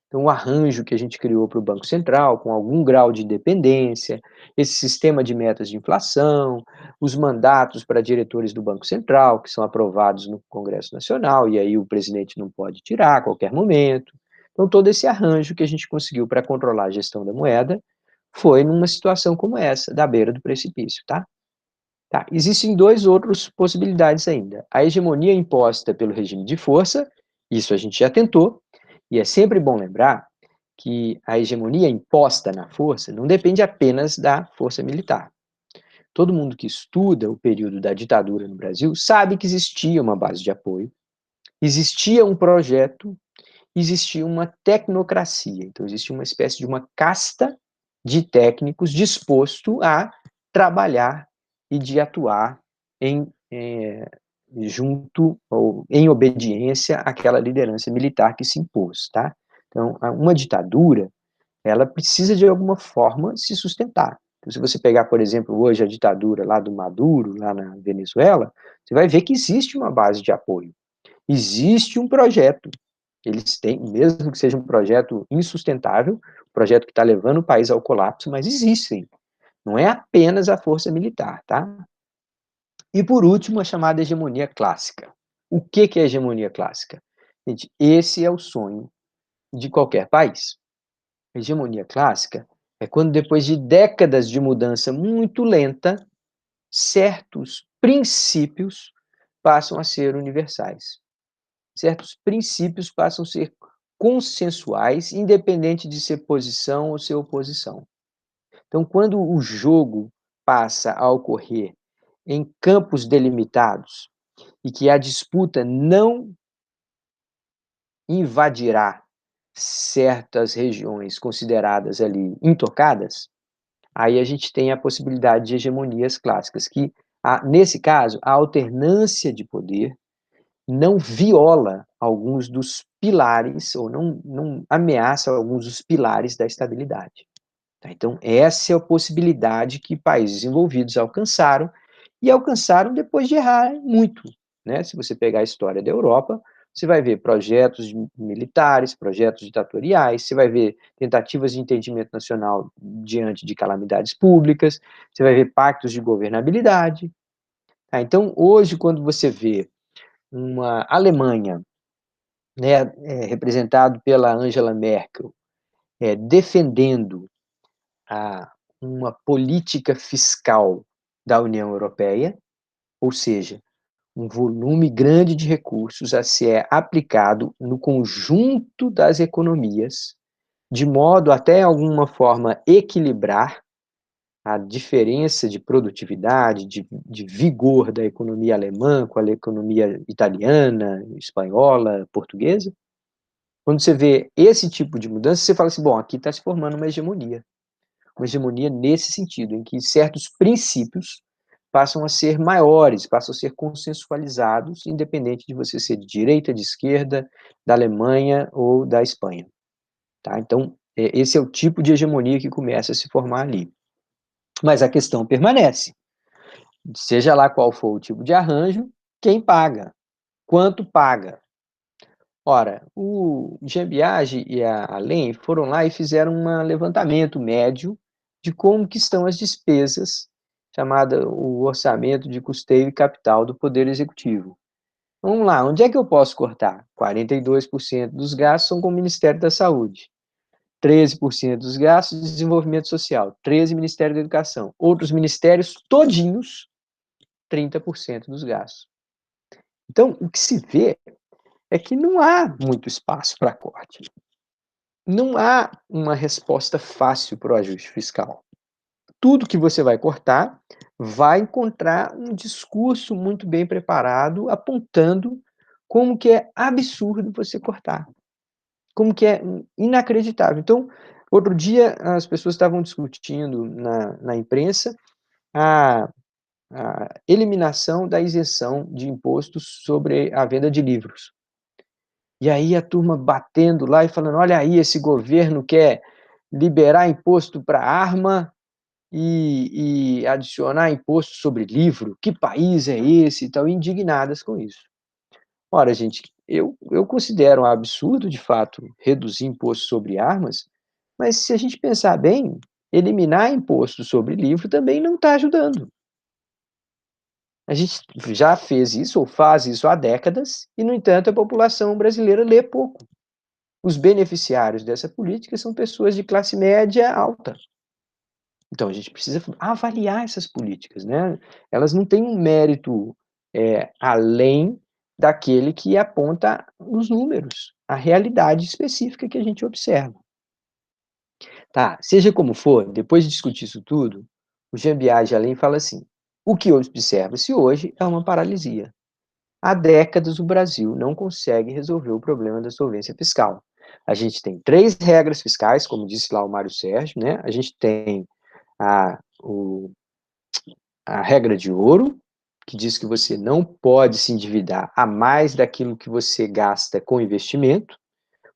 Então, o arranjo que a gente criou para o Banco Central, com algum grau de independência, esse sistema de metas de inflação, os mandatos para diretores do Banco Central, que são aprovados no Congresso Nacional, e aí o presidente não pode tirar a qualquer momento. Então, todo esse arranjo que a gente conseguiu para controlar a gestão da moeda foi numa situação como essa, da beira do precipício, tá? Tá. Existem duas outras possibilidades ainda. A hegemonia imposta pelo regime de força, isso a gente já tentou, e é sempre bom lembrar que a hegemonia imposta na força não depende apenas da força militar. Todo mundo que estuda o período da ditadura no Brasil sabe que existia uma base de apoio, existia um projeto, existia uma tecnocracia. Então, existia uma espécie de uma casta de técnicos disposto a trabalhar e de atuar em, junto ou em obediência àquela liderança militar que se impôs, tá? Então, uma ditadura, ela precisa de alguma forma se sustentar. Então, se você pegar, por exemplo, hoje a ditadura lá do Maduro, lá na Venezuela, você vai ver que existe uma base de apoio, existe um projeto. Eles têm, mesmo que seja um projeto insustentável, um projeto que está levando o país ao colapso, mas existem. Não é apenas a força militar, tá? E por último, a chamada hegemonia clássica. O que é a hegemonia clássica? Gente, esse é o sonho de qualquer país. A hegemonia clássica é quando, depois de décadas de mudança muito lenta, certos princípios passam a ser universais. Certos princípios passam a ser consensuais, independente de ser posição ou ser oposição. Então, quando o jogo passa a ocorrer em campos delimitados e que a disputa não invadirá certas regiões consideradas ali intocadas, aí a gente tem a possibilidade de hegemonias clássicas, que, nesse caso, a alternância de poder não viola alguns dos pilares, ou não ameaça alguns dos pilares da estabilidade. Tá? Então, essa é a possibilidade que países envolvidos alcançaram, e alcançaram depois de errar muito. Né? Se você pegar a história da Europa, você vai ver projetos militares, projetos ditatoriais, você vai ver tentativas de entendimento nacional diante de calamidades públicas, você vai ver pactos de governabilidade. Tá? Então, hoje, quando você vê uma Alemanha, né, representado pela Angela Merkel, defendendo uma política fiscal da União Europeia, ou seja, um volume grande de recursos a ser aplicado no conjunto das economias, de modo até alguma forma equilibrar a diferença de produtividade, de vigor da economia alemã com a economia italiana, espanhola, portuguesa. Quando você vê esse tipo de mudança, você fala assim, bom, aqui está se formando uma hegemonia nesse sentido, em que certos princípios passam a ser maiores, passam a ser consensualizados, independente de você ser de direita, de esquerda, da Alemanha ou da Espanha. Tá? Então, esse é o tipo de hegemonia que começa a se formar ali. Mas a questão permanece. Seja lá qual for o tipo de arranjo, quem paga? Quanto paga? Ora, o Jean Biagi e a Allen foram lá e fizeram um levantamento médio de como que estão as despesas, chamada o orçamento de custeio e capital do Poder Executivo. Vamos lá, onde é que eu posso cortar? 42% dos gastos são com o Ministério da Saúde, 13% dos gastos de desenvolvimento social, 13% Ministério da Educação, outros ministérios todinhos, 30% dos gastos. Então, o que se vê é que não há muito espaço para corte. Não há uma resposta fácil para o ajuste fiscal. Tudo que você vai cortar vai encontrar um discurso muito bem preparado, apontando como que é absurdo você cortar, como que é inacreditável. Então, outro dia as pessoas estavam discutindo na imprensa a eliminação da isenção de impostos sobre a venda de livros. E aí a turma batendo lá e falando, olha aí, esse governo quer liberar imposto para arma e adicionar imposto sobre livro, que país é esse e tal, indignadas com isso. Ora, gente, eu considero um absurdo, de fato, reduzir imposto sobre armas, mas se a gente pensar bem, eliminar imposto sobre livro também não está ajudando. A gente já fez isso, ou faz isso há décadas, e, no entanto, a população brasileira lê pouco. Os beneficiários dessa política são pessoas de classe média alta. Então, a gente precisa avaliar essas políticas, né? Elas não têm um mérito além daquele que aponta os números, a realidade específica que a gente observa. Tá, seja como for, depois de discutir isso tudo, o Jean Piaget fala assim: o que observa-se hoje é uma paralisia. Há décadas o Brasil não consegue resolver o problema da solvência fiscal. A gente tem 3 regras fiscais, como disse lá o Mário Sérgio, né? A gente tem a, a regra de ouro, que diz que você não pode se endividar a mais daquilo que você gasta com investimento,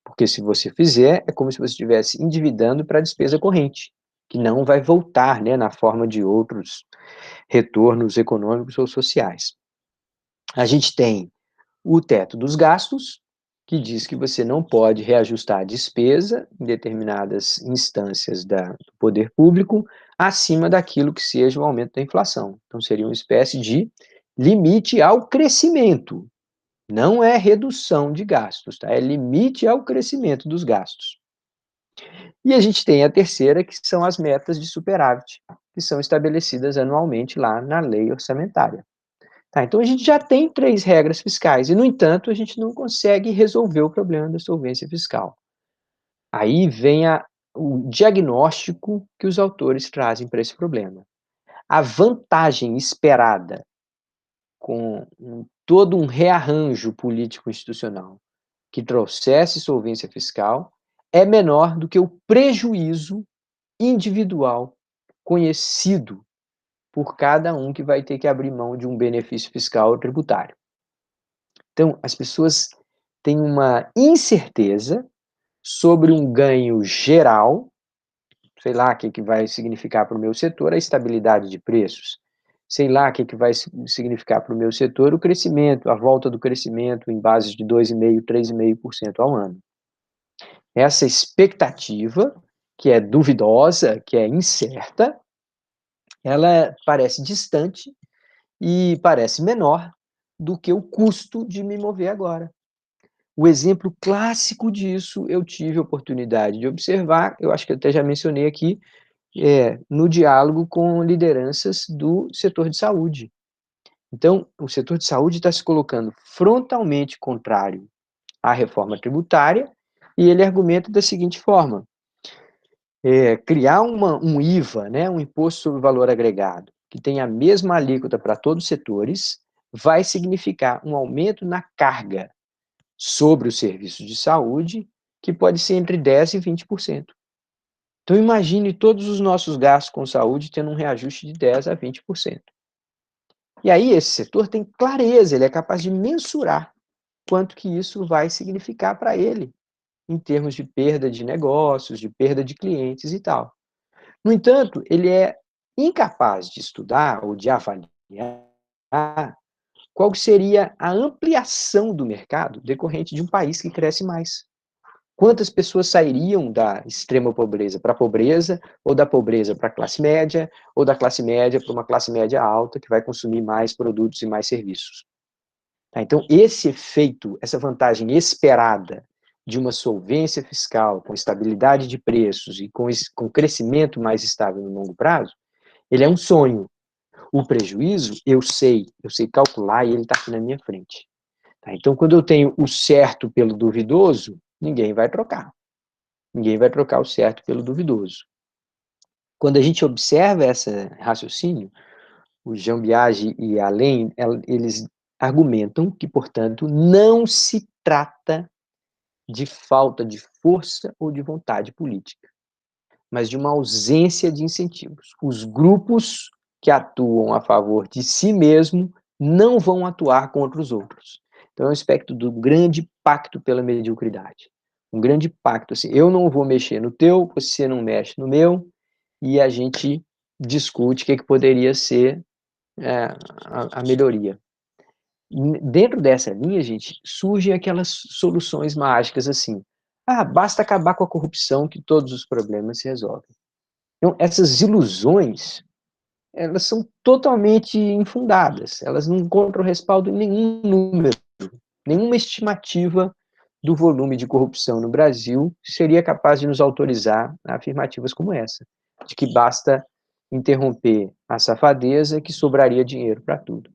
porque se você fizer, é como se você estivesse endividando para a despesa corrente, que não vai voltar, né, na forma de outros retornos econômicos ou sociais. A gente tem o teto dos gastos, que diz que você não pode reajustar a despesa em determinadas instâncias do poder público acima daquilo que seja o aumento da inflação. Então, seria uma espécie de limite ao crescimento. Não é redução de gastos, tá? É limite ao crescimento dos gastos. E a gente tem a terceira, que são as metas de superávit, que são estabelecidas anualmente lá na lei orçamentária. Tá, então a gente já tem 3 regras fiscais e, no entanto, a gente não consegue resolver o problema da solvência fiscal. Aí vem o diagnóstico que os autores trazem para esse problema. A vantagem esperada com todo um rearranjo político-institucional que trouxesse solvência fiscal é menor do que o prejuízo individual conhecido por cada um que vai ter que abrir mão de um benefício fiscal ou tributário. Então, as pessoas têm uma incerteza sobre um ganho geral, sei lá o que vai significar para o meu setor a estabilidade de preços, sei lá o que vai significar para o meu setor o crescimento, a volta do crescimento em bases de 2,5%, 3,5% ao ano. Essa expectativa, que é duvidosa, que é incerta, ela parece distante e parece menor do que o custo de me mover agora. O exemplo clássico disso eu tive a oportunidade de observar, eu acho que eu até já mencionei aqui, no diálogo com lideranças do setor de saúde. Então, o setor de saúde está se colocando frontalmente contrário à reforma tributária e ele argumenta da seguinte forma: criar um IVA, né, um imposto sobre valor agregado, que tenha a mesma alíquota para todos os setores, vai significar um aumento na carga sobre os serviços de saúde, que pode ser entre 10% e 20%. Então, imagine todos os nossos gastos com saúde tendo um reajuste de 10% a 20%. E aí, esse setor tem clareza, ele é capaz de mensurar quanto que isso vai significar para ele, em termos de perda de negócios, de perda de clientes e tal. No entanto, ele é incapaz de estudar ou de avaliar qual seria a ampliação do mercado decorrente de um país que cresce mais. Quantas pessoas sairiam da extrema pobreza para a pobreza, ou da pobreza para a classe média, ou da classe média para uma classe média alta, que vai consumir mais produtos e mais serviços. Tá? Então, esse efeito, essa vantagem esperada de uma solvência fiscal com estabilidade de preços e com crescimento mais estável no longo prazo, ele é um sonho. O prejuízo, eu sei calcular e ele está aqui na minha frente. Tá? Então, quando eu tenho o certo pelo duvidoso, ninguém vai trocar. Ninguém vai trocar o certo pelo duvidoso. Quando a gente observa esse raciocínio, o Jean Piaget e Alain, eles argumentam que, portanto, não se trata de falta de força ou de vontade política, mas de uma ausência de incentivos. Os grupos que atuam a favor de si mesmo não vão atuar contra os outros. Então, é um aspecto do grande pacto pela mediocridade. Um grande pacto, assim, eu não vou mexer no teu, você não mexe no meu, e a gente discute o que poderia ser a melhoria. dentro dessa linha, gente, surgem aquelas soluções mágicas assim. Basta acabar com a corrupção que todos os problemas se resolvem. Então, essas ilusões, elas são totalmente infundadas. Elas não encontram respaldo em nenhum número, nenhuma estimativa do volume de corrupção no Brasil seria capaz de nos autorizar a afirmativas como essa, de que basta interromper a safadeza que sobraria dinheiro para tudo.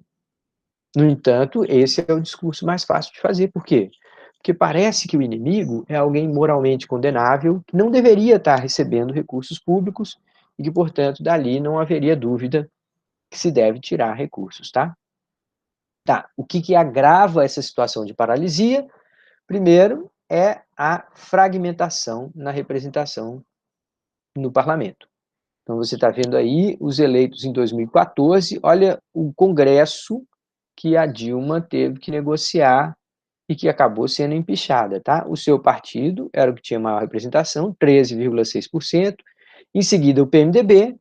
No entanto, esse é o discurso mais fácil de fazer. Por quê? Porque parece que o inimigo é alguém moralmente condenável, que não deveria estar recebendo recursos públicos e que, portanto, dali não haveria dúvida que se deve tirar recursos, tá? Tá, o que agrava essa situação de paralisia? Primeiro, é a fragmentação na representação no parlamento. Então, você está vendo aí os eleitos em 2014, olha o Congresso que a Dilma teve que negociar e que acabou sendo empichada, tá? O seu partido era o que tinha maior representação, 13,6%. Em seguida, o PMDB,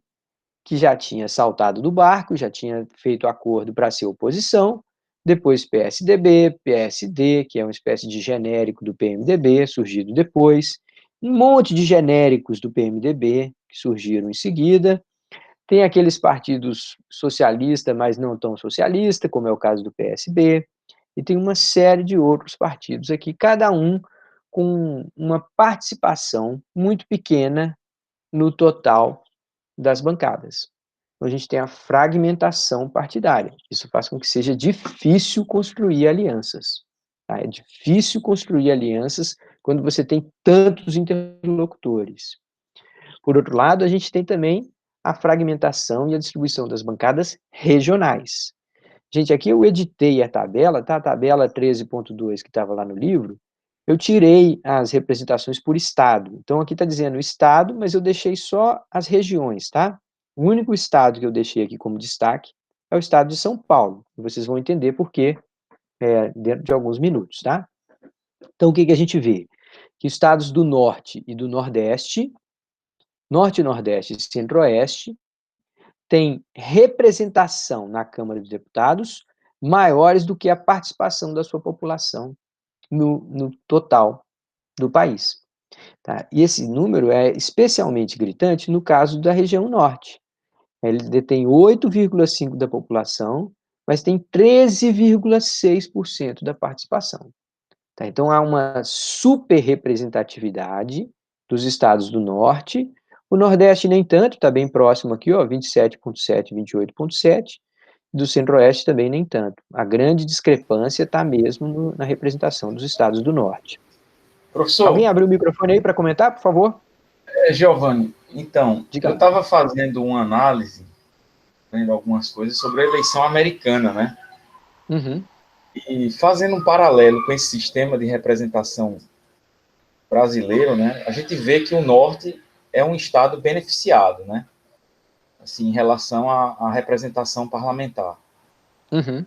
que já tinha saltado do barco, já tinha feito acordo para ser oposição. Depois, PSDB, PSD, que é uma espécie de genérico do PMDB, surgido depois. Um monte de genéricos do PMDB que surgiram em seguida. Tem aqueles partidos socialistas, mas não tão socialistas, como é o caso do PSB, e tem uma série de outros partidos aqui, cada um com uma participação muito pequena no total das bancadas. Então, a gente tem a fragmentação partidária. Isso faz com que seja difícil construir alianças. Tá? É difícil construir alianças quando você tem tantos interlocutores. Por outro lado, a gente tem também a fragmentação e a distribuição das bancadas regionais. Gente, aqui eu editei a tabela, tá? A tabela 13.2 que estava lá no livro, eu tirei as representações por estado. Então, aqui está dizendo estado, mas eu deixei só as regiões, tá? O único estado que eu deixei aqui como destaque é o estado de São Paulo. E vocês vão entender por quê dentro de alguns minutos, tá? Então, o que a gente vê? Que estados do Norte e do Nordeste, Norte, Nordeste e Centro-Oeste, têm representação na Câmara dos Deputados maiores do que a participação da sua população no total do país. Tá? E esse número é especialmente gritante no caso da região norte. Ele detém 8,5% da população, mas tem 13,6% da participação. Tá? Então, há uma super representatividade dos estados do norte. O Nordeste nem tanto, está bem próximo aqui, ó, 27,7%, 28,7%. Do Centro-Oeste também nem tanto. A grande discrepância está mesmo na representação dos estados do Norte. Professor, Alguém abriu o microfone aí para comentar, por favor? Giovanni, então, Diga eu lá. estava fazendo uma análise, vendo algumas coisas sobre a eleição americana, né? Uhum. E fazendo um paralelo com esse sistema de representação brasileiro, né? A gente vê que o Norte é um estado beneficiado, né? Assim, em relação à representação parlamentar. Uhum.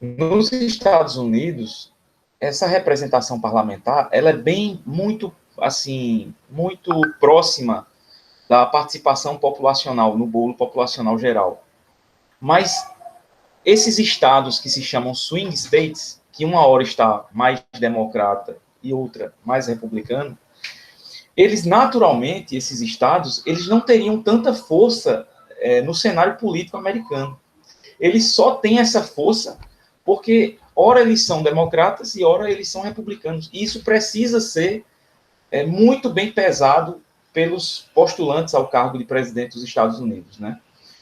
Nos Estados Unidos, essa representação parlamentar, ela é bem muito assim, muito próxima da participação populacional no bolo populacional geral. Mas esses estados que se chamam swing states, que uma hora está mais democrata e outra mais republicano, eles naturalmente, esses estados, eles não teriam tanta força no cenário político americano. Eles só têm essa força porque ora eles são democratas e ora eles são republicanos. E isso precisa ser muito bem pesado pelos postulantes ao cargo de presidente dos Estados Unidos, né?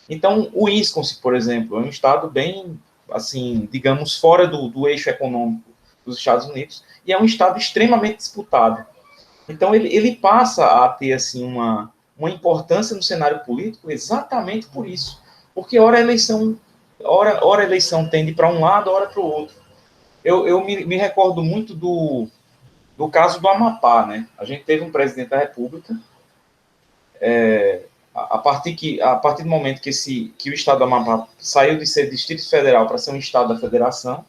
Então, o Wisconsin, por exemplo, é um estado bem, assim, digamos, fora do eixo econômico dos Estados Unidos e é um estado extremamente disputado. Então, ele passa a ter, assim, uma importância no cenário político exatamente por isso. Porque ora a eleição tende para um lado, ora para o outro. Eu me recordo muito do caso do Amapá, né? A gente teve um presidente da República, a partir do momento que o estado do Amapá saiu de ser Distrito Federal para ser um estado da federação,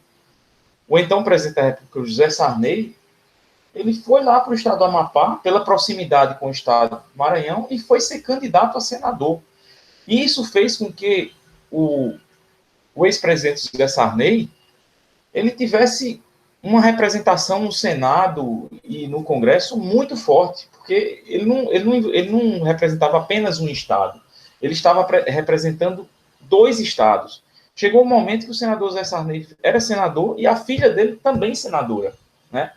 o então presidente da República, José Sarney, ele foi lá para o estado do Amapá, pela proximidade com o estado do Maranhão, e foi ser candidato a senador. E isso fez com que o ex-presidente José Sarney, ele tivesse uma representação no Senado e no Congresso muito forte, porque ele não representava apenas um Estado, ele estava representando 2 estados. Chegou um momento que o senador José Sarney era senador e a filha dele também senadora, né?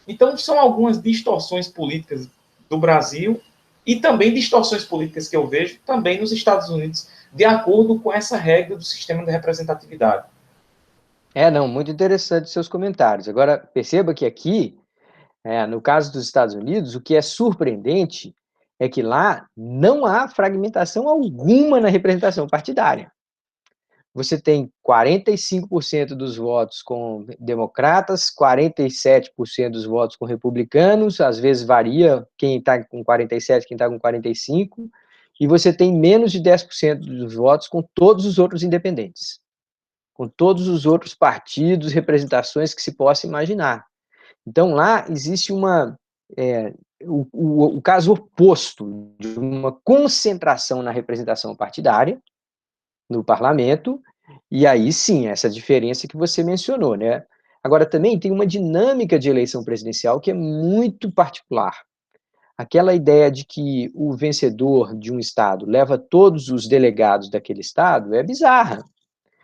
Então, são algumas distorções políticas do Brasil e também distorções políticas que eu vejo também nos Estados Unidos, de acordo com essa regra do sistema de representatividade. Não, muito interessante seus comentários. Agora, perceba que aqui, no caso dos Estados Unidos, o que é surpreendente é que lá não há fragmentação alguma na representação partidária. Você tem 45% dos votos com democratas, 47% dos votos com republicanos, às vezes varia quem está com 47%, quem está com 45%, e você tem menos de 10% dos votos com todos os outros independentes, com todos os outros partidos, representações que se possa imaginar. Então, lá existe o caso oposto de uma concentração na representação partidária, no parlamento, e aí sim, essa diferença que você mencionou, né? Agora, também tem uma dinâmica de eleição presidencial que é muito particular. Aquela ideia de que o vencedor de um estado leva todos os delegados daquele estado é bizarra.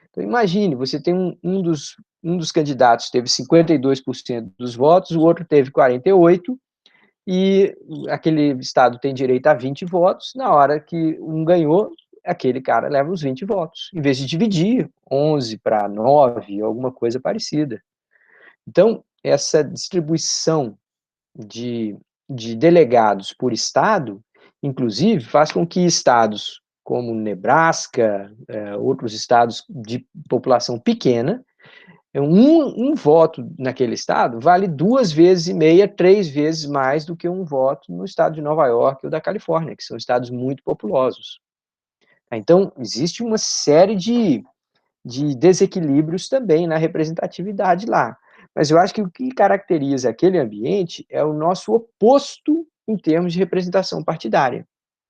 Então, imagine, você tem um dos candidatos teve 52% dos votos, o outro teve 48%, e aquele estado tem direito a 20 votos, na hora que um ganhou, aquele cara leva os 20 votos, em vez de dividir 11 para 9, alguma coisa parecida. Então, essa distribuição de, de delegados por estado, inclusive, faz com que estados como Nebraska, outros estados de população pequena, um voto naquele estado vale 2,5 vezes, 3 vezes mais do que um voto no estado de Nova York ou da Califórnia, que são estados muito populosos. Então, existe uma série de desequilíbrios também na representatividade lá. Mas eu acho que o que caracteriza aquele ambiente é o nosso oposto em termos de representação partidária,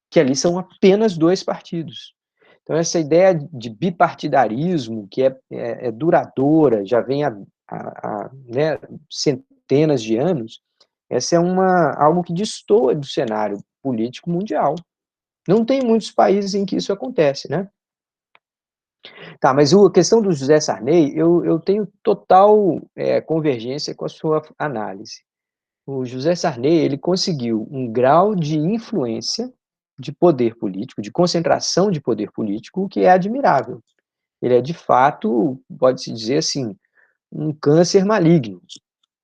que ali são apenas 2 partidos. Então, essa ideia de bipartidarismo, que é duradoura, já vem né, centenas de anos, essa é algo que destoa do cenário político mundial. Não tem muitos países em que isso acontece, né? Tá, mas a questão do José Sarney, eu tenho total convergência com a sua análise. O José Sarney, ele conseguiu um grau de influência de poder político, de concentração de poder político, que é admirável. Ele é, de fato, pode-se dizer assim, um câncer maligno.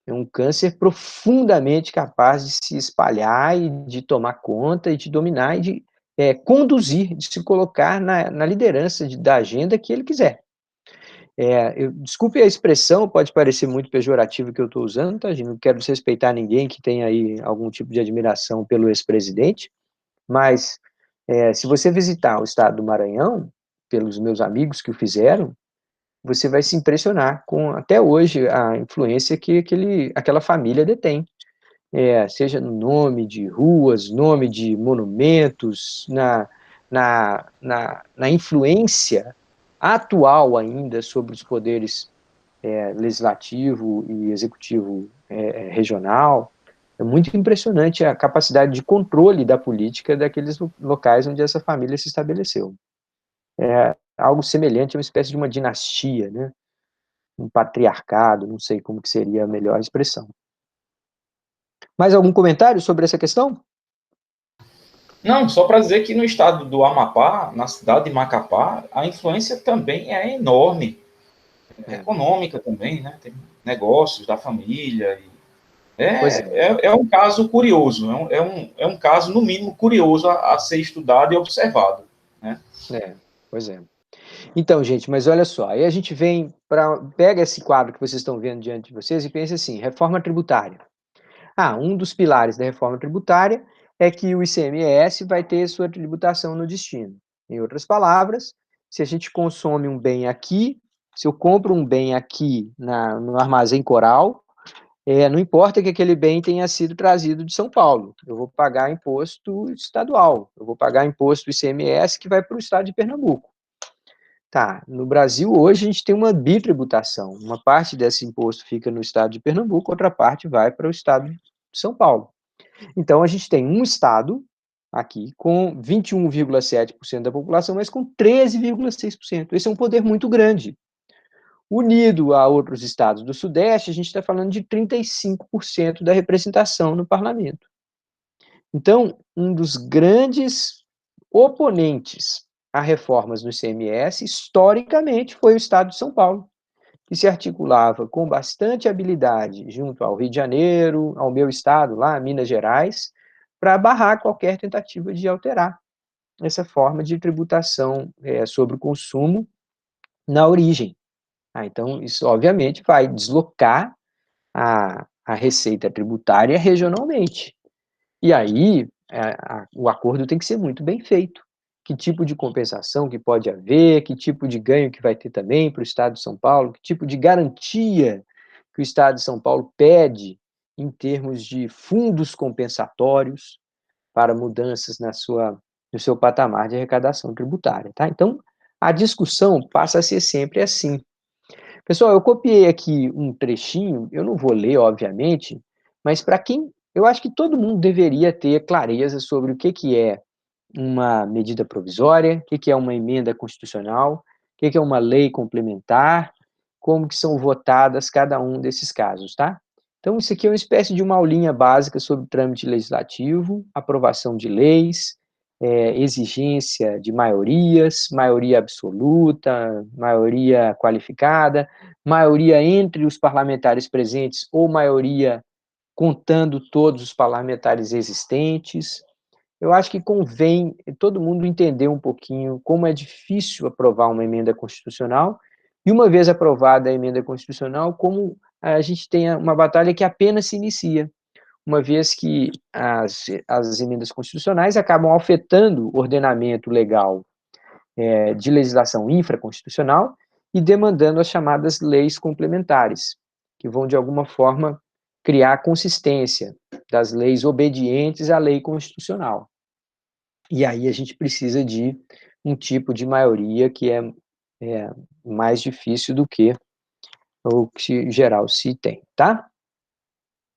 É um câncer profundamente capaz de se espalhar e de tomar conta e de dominar e de conduzir, de se colocar na liderança da agenda que ele quiser. Desculpe a expressão, pode parecer muito pejorativo que eu estou usando, tá, gente? Não quero desrespeitar ninguém que tenha aí algum tipo de admiração pelo ex-presidente, mas se você visitar o estado do Maranhão, pelos meus amigos que o fizeram, você vai se impressionar com, até hoje, a influência que aquela família detém. Seja no nome de ruas, nome de monumentos, na influência atual ainda sobre os poderes legislativo e executivo regional. É muito impressionante a capacidade de controle da política daqueles locais onde essa família se estabeleceu. É algo semelhante a uma espécie de uma dinastia, né? Um patriarcado, não sei como que seria a melhor expressão. Mais algum comentário sobre essa questão? Não, só para dizer que no estado do Amapá, na cidade de Macapá, a influência também é enorme, econômica também, né? Tem negócios da família. Pois é. É um caso curioso, é um caso, no mínimo, curioso a ser estudado e observado. Né? Pois é. Então, gente, mas olha só, aí a gente pega esse quadro que vocês estão vendo diante de vocês e pensa assim, reforma tributária. Um dos pilares da reforma tributária é que o ICMS vai ter sua tributação no destino. Em outras palavras, se a gente consome um bem aqui, se eu compro um bem aqui no Armazém Coral, não importa que aquele bem tenha sido trazido de São Paulo, eu vou pagar imposto estadual, eu vou pagar imposto ICMS que vai para o estado de Pernambuco. Tá, no Brasil, hoje, a gente tem uma bitributação. Uma parte desse imposto fica no estado de Pernambuco, outra parte vai para o estado de São Paulo. Então, a gente tem um estado aqui com 21,7% da população, mas com 13,6%. Esse é um poder muito grande. Unido a outros estados do Sudeste, a gente está falando de 35% da representação no parlamento. Então, um dos grandes oponentes a reformas no ICMS, historicamente, foi o estado de São Paulo, que se articulava com bastante habilidade junto ao Rio de Janeiro, ao meu estado lá, Minas Gerais, para barrar qualquer tentativa de alterar essa forma de tributação sobre o consumo na origem. Então, isso obviamente vai deslocar a receita tributária regionalmente. E aí, o acordo tem que ser muito bem feito. Que tipo de compensação que pode haver, que tipo de ganho que vai ter também para o Estado de São Paulo, que tipo de garantia que o Estado de São Paulo pede em termos de fundos compensatórios para mudanças no seu patamar de arrecadação tributária. Tá? Então, a discussão passa a ser sempre assim. Pessoal, eu copiei aqui um trechinho, eu não vou ler, obviamente, mas para quem. Eu acho que todo mundo deveria ter clareza sobre o que é uma medida provisória, o que é uma emenda constitucional, o que é uma lei complementar, como que são votadas cada um desses casos, tá? Então, isso aqui é uma espécie de uma aulinha básica sobre o trâmite legislativo, aprovação de leis, exigência de maiorias, maioria absoluta, maioria qualificada, maioria entre os parlamentares presentes ou maioria contando todos os parlamentares existentes. Eu acho que convém todo mundo entender um pouquinho como é difícil aprovar uma emenda constitucional, e uma vez aprovada a emenda constitucional, como a gente tem uma batalha que apenas se inicia, uma vez que as emendas constitucionais acabam afetando o ordenamento legal de legislação infraconstitucional e demandando as chamadas leis complementares, que vão, de alguma forma, criar consistência das leis obedientes à lei constitucional. E aí a gente precisa de um tipo de maioria que é mais difícil do que o que em geral se tem, tá?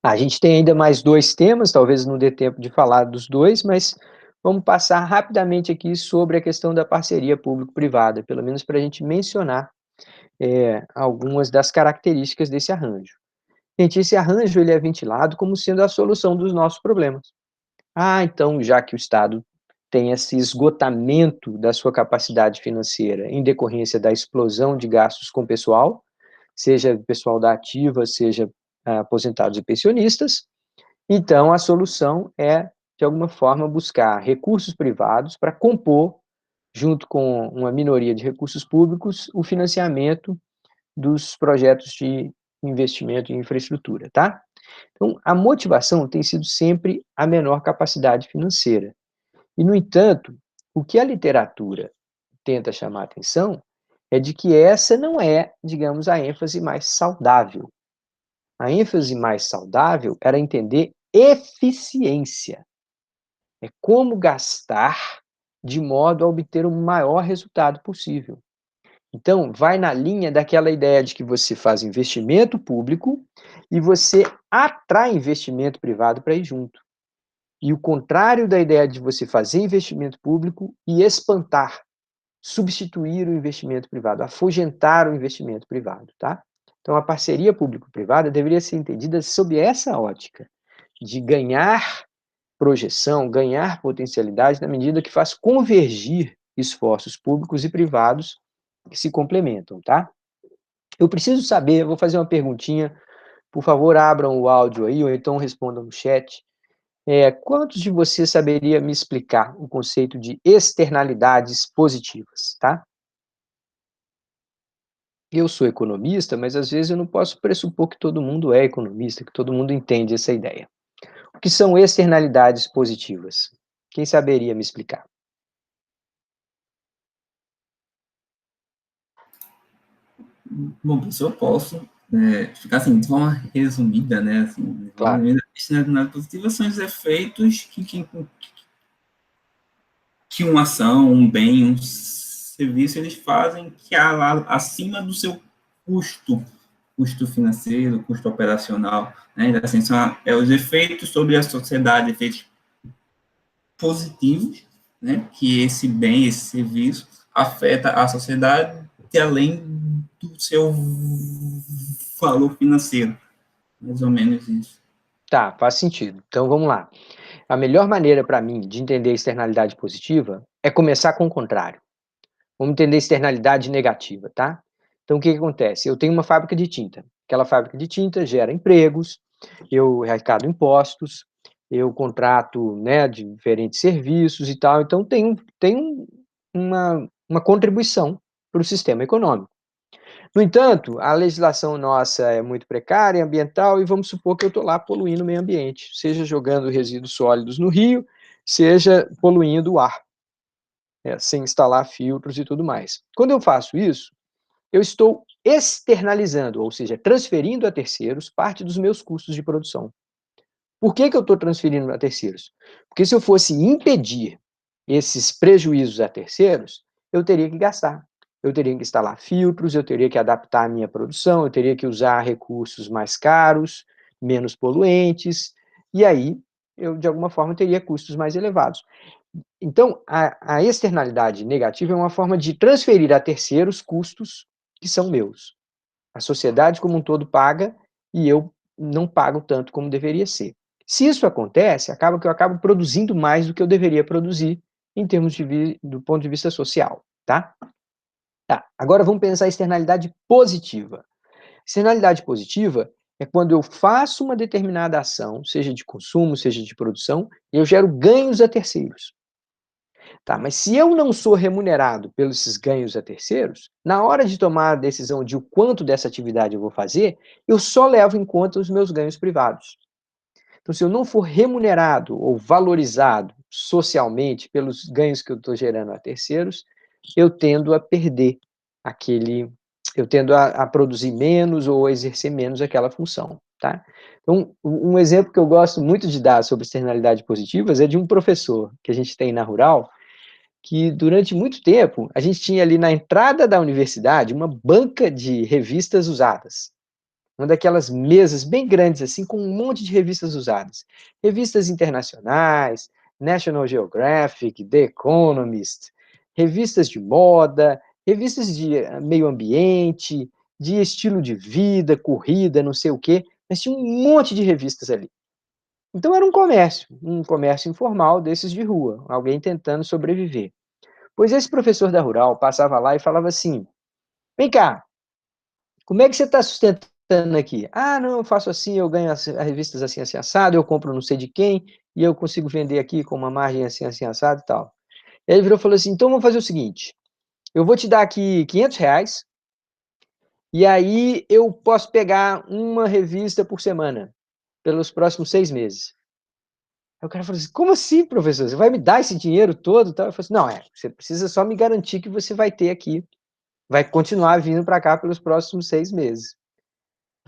A gente tem ainda mais dois temas, talvez não dê tempo de falar dos dois, mas vamos passar rapidamente aqui sobre a questão da parceria público-privada, pelo menos para a gente mencionar algumas das características desse arranjo. Gente, esse arranjo ele é ventilado como sendo a solução dos nossos problemas. Então, já que o Estado tem esse esgotamento da sua capacidade financeira em decorrência da explosão de gastos com pessoal, seja pessoal da ativa, seja aposentados e pensionistas, então a solução é, de alguma forma, buscar recursos privados para compor, junto com uma minoria de recursos públicos, o financiamento dos projetos de investimento em infraestrutura, tá? Então, a motivação tem sido sempre a menor capacidade financeira. E, no entanto, o que a literatura tenta chamar a atenção é de que essa não é, digamos, a ênfase mais saudável. A ênfase mais saudável era entender eficiência. É como gastar de modo a obter o maior resultado possível. Então, vai na linha daquela ideia de que você faz investimento público e você atrai investimento privado para ir junto. E o contrário da ideia de você fazer investimento público e espantar, substituir o investimento privado, afugentar o investimento privado, tá? Então, a parceria público-privada deveria ser entendida sob essa ótica, de ganhar projeção, ganhar potencialidade na medida que faz convergir esforços públicos e privados que se complementam, tá? Eu preciso saber, eu vou fazer uma perguntinha, por favor, abram o áudio aí, ou então respondam no chat. Quantos de vocês saberia me explicar o conceito de externalidades positivas, tá? Eu sou economista, mas às vezes eu não posso pressupor que todo mundo é economista, que todo mundo entende essa ideia. O que são externalidades positivas? Quem saberia me explicar? Bom, professor, eu posso ficar assim, de forma resumida, né? Assim, Claro. externalidades positivas são os efeitos que uma ação, um bem, um serviço, eles fazem que acima do seu custo financeiro, custo operacional, né? Então, assim, são os efeitos sobre a sociedade, efeitos positivos, né? Que esse bem, esse serviço, afeta a sociedade e além do seu valor financeiro. Mais ou menos isso. Tá, faz sentido. Então vamos lá. A melhor maneira para mim de entender a externalidade positiva é começar com o contrário. Vamos entender externalidade negativa, tá? Então o que acontece? Eu tenho uma fábrica de tinta. Aquela fábrica de tinta gera empregos, eu arrecado impostos, eu contrato, né, diferentes serviços e tal. Então tem uma contribuição para o sistema econômico. No entanto, a legislação nossa é muito precária, ambiental, e vamos supor que eu estou lá poluindo o meio ambiente, seja jogando resíduos sólidos no rio, seja poluindo o ar, sem instalar filtros e tudo mais. Quando eu faço isso, eu estou externalizando, ou seja, transferindo a terceiros parte dos meus custos de produção. Por que eu estou transferindo a terceiros? Porque se eu fosse impedir esses prejuízos a terceiros, eu teria que gastar. Eu teria que instalar filtros, eu teria que adaptar a minha produção, eu teria que usar recursos mais caros, menos poluentes, e aí eu, de alguma forma, teria custos mais elevados. Então, a externalidade negativa é uma forma de transferir a terceiros custos que são meus. A sociedade como um todo paga e eu não pago tanto como deveria ser. Se isso acontece, acaba que eu acabo produzindo mais do que eu deveria produzir em termos do ponto de vista social, tá? Tá, agora vamos pensar a externalidade positiva. Externalidade positiva é quando eu faço uma determinada ação, seja de consumo, seja de produção, e eu gero ganhos a terceiros. Tá, mas se eu não sou remunerado pelos esses ganhos a terceiros, na hora de tomar a decisão de o quanto dessa atividade eu vou fazer, eu só levo em conta os meus ganhos privados. Então, se eu não for remunerado ou valorizado socialmente pelos ganhos que eu estou gerando a terceiros, eu tendo a perder eu tendo a produzir menos ou a exercer menos aquela função, tá? Então, um exemplo que eu gosto muito de dar sobre externalidades positivas é de um professor que a gente tem na Rural, que durante muito tempo a gente tinha ali na entrada da universidade uma banca de revistas usadas. Uma daquelas mesas bem grandes, assim, com um monte de revistas usadas. Revistas internacionais, National Geographic, The Economist, revistas de moda, revistas de meio ambiente, de estilo de vida, corrida, não sei o quê, mas tinha um monte de revistas ali. Então era um comércio informal desses de rua, alguém tentando sobreviver. Pois esse professor da Rural passava lá e falava assim: vem cá, como é que você está sustentando aqui? Ah, não, eu faço assim, eu ganho as revistas assim, assim, assado, eu compro não sei de quem, e eu consigo vender aqui com uma margem assim, assim, assado e tal. E aí ele virou e falou assim: então vamos fazer o seguinte, eu vou te dar aqui R$ 500, e aí eu posso pegar uma revista por semana, pelos próximos 6 meses. Aí o cara falou assim: como assim, professor? Você vai me dar esse dinheiro todo? Eu falei assim: não, você precisa só me garantir que você vai ter aqui, vai continuar vindo para cá pelos próximos 6 meses.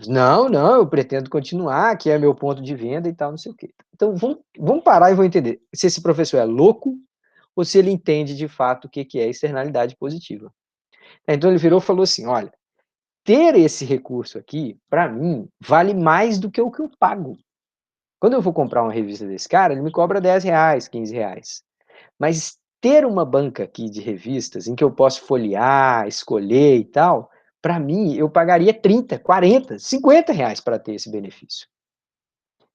Não, não, eu pretendo continuar, que é meu ponto de venda e tal, não sei o quê. Então, vamos parar e vou entender se esse professor é louco ou se ele entende de fato o que é externalidade positiva. Então, ele virou e falou assim: olha, ter esse recurso aqui, para mim, vale mais do que o que eu pago. Quando eu vou comprar uma revista desse cara, ele me cobra R$ 10, R$ 15. Mas ter uma banca aqui de revistas em que eu posso folhear, escolher e tal, para mim, eu pagaria 30, 40, R$ 50 para ter esse benefício.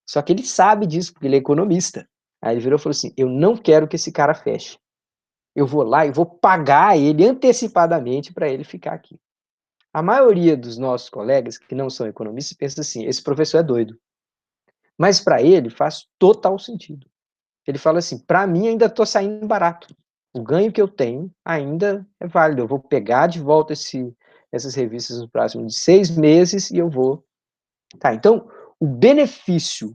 Só que ele sabe disso, porque ele é economista. Aí ele virou e falou assim: eu não quero que esse cara feche. Eu vou lá e vou pagar ele antecipadamente para ele ficar aqui. A maioria dos nossos colegas que não são economistas pensa assim: esse professor é doido. Mas para ele faz total sentido. Ele fala assim: para mim ainda estou saindo barato. O ganho que eu tenho ainda é válido. Eu vou pegar de volta essas revistas nos próximos 6 meses e eu vou. Tá, então, o benefício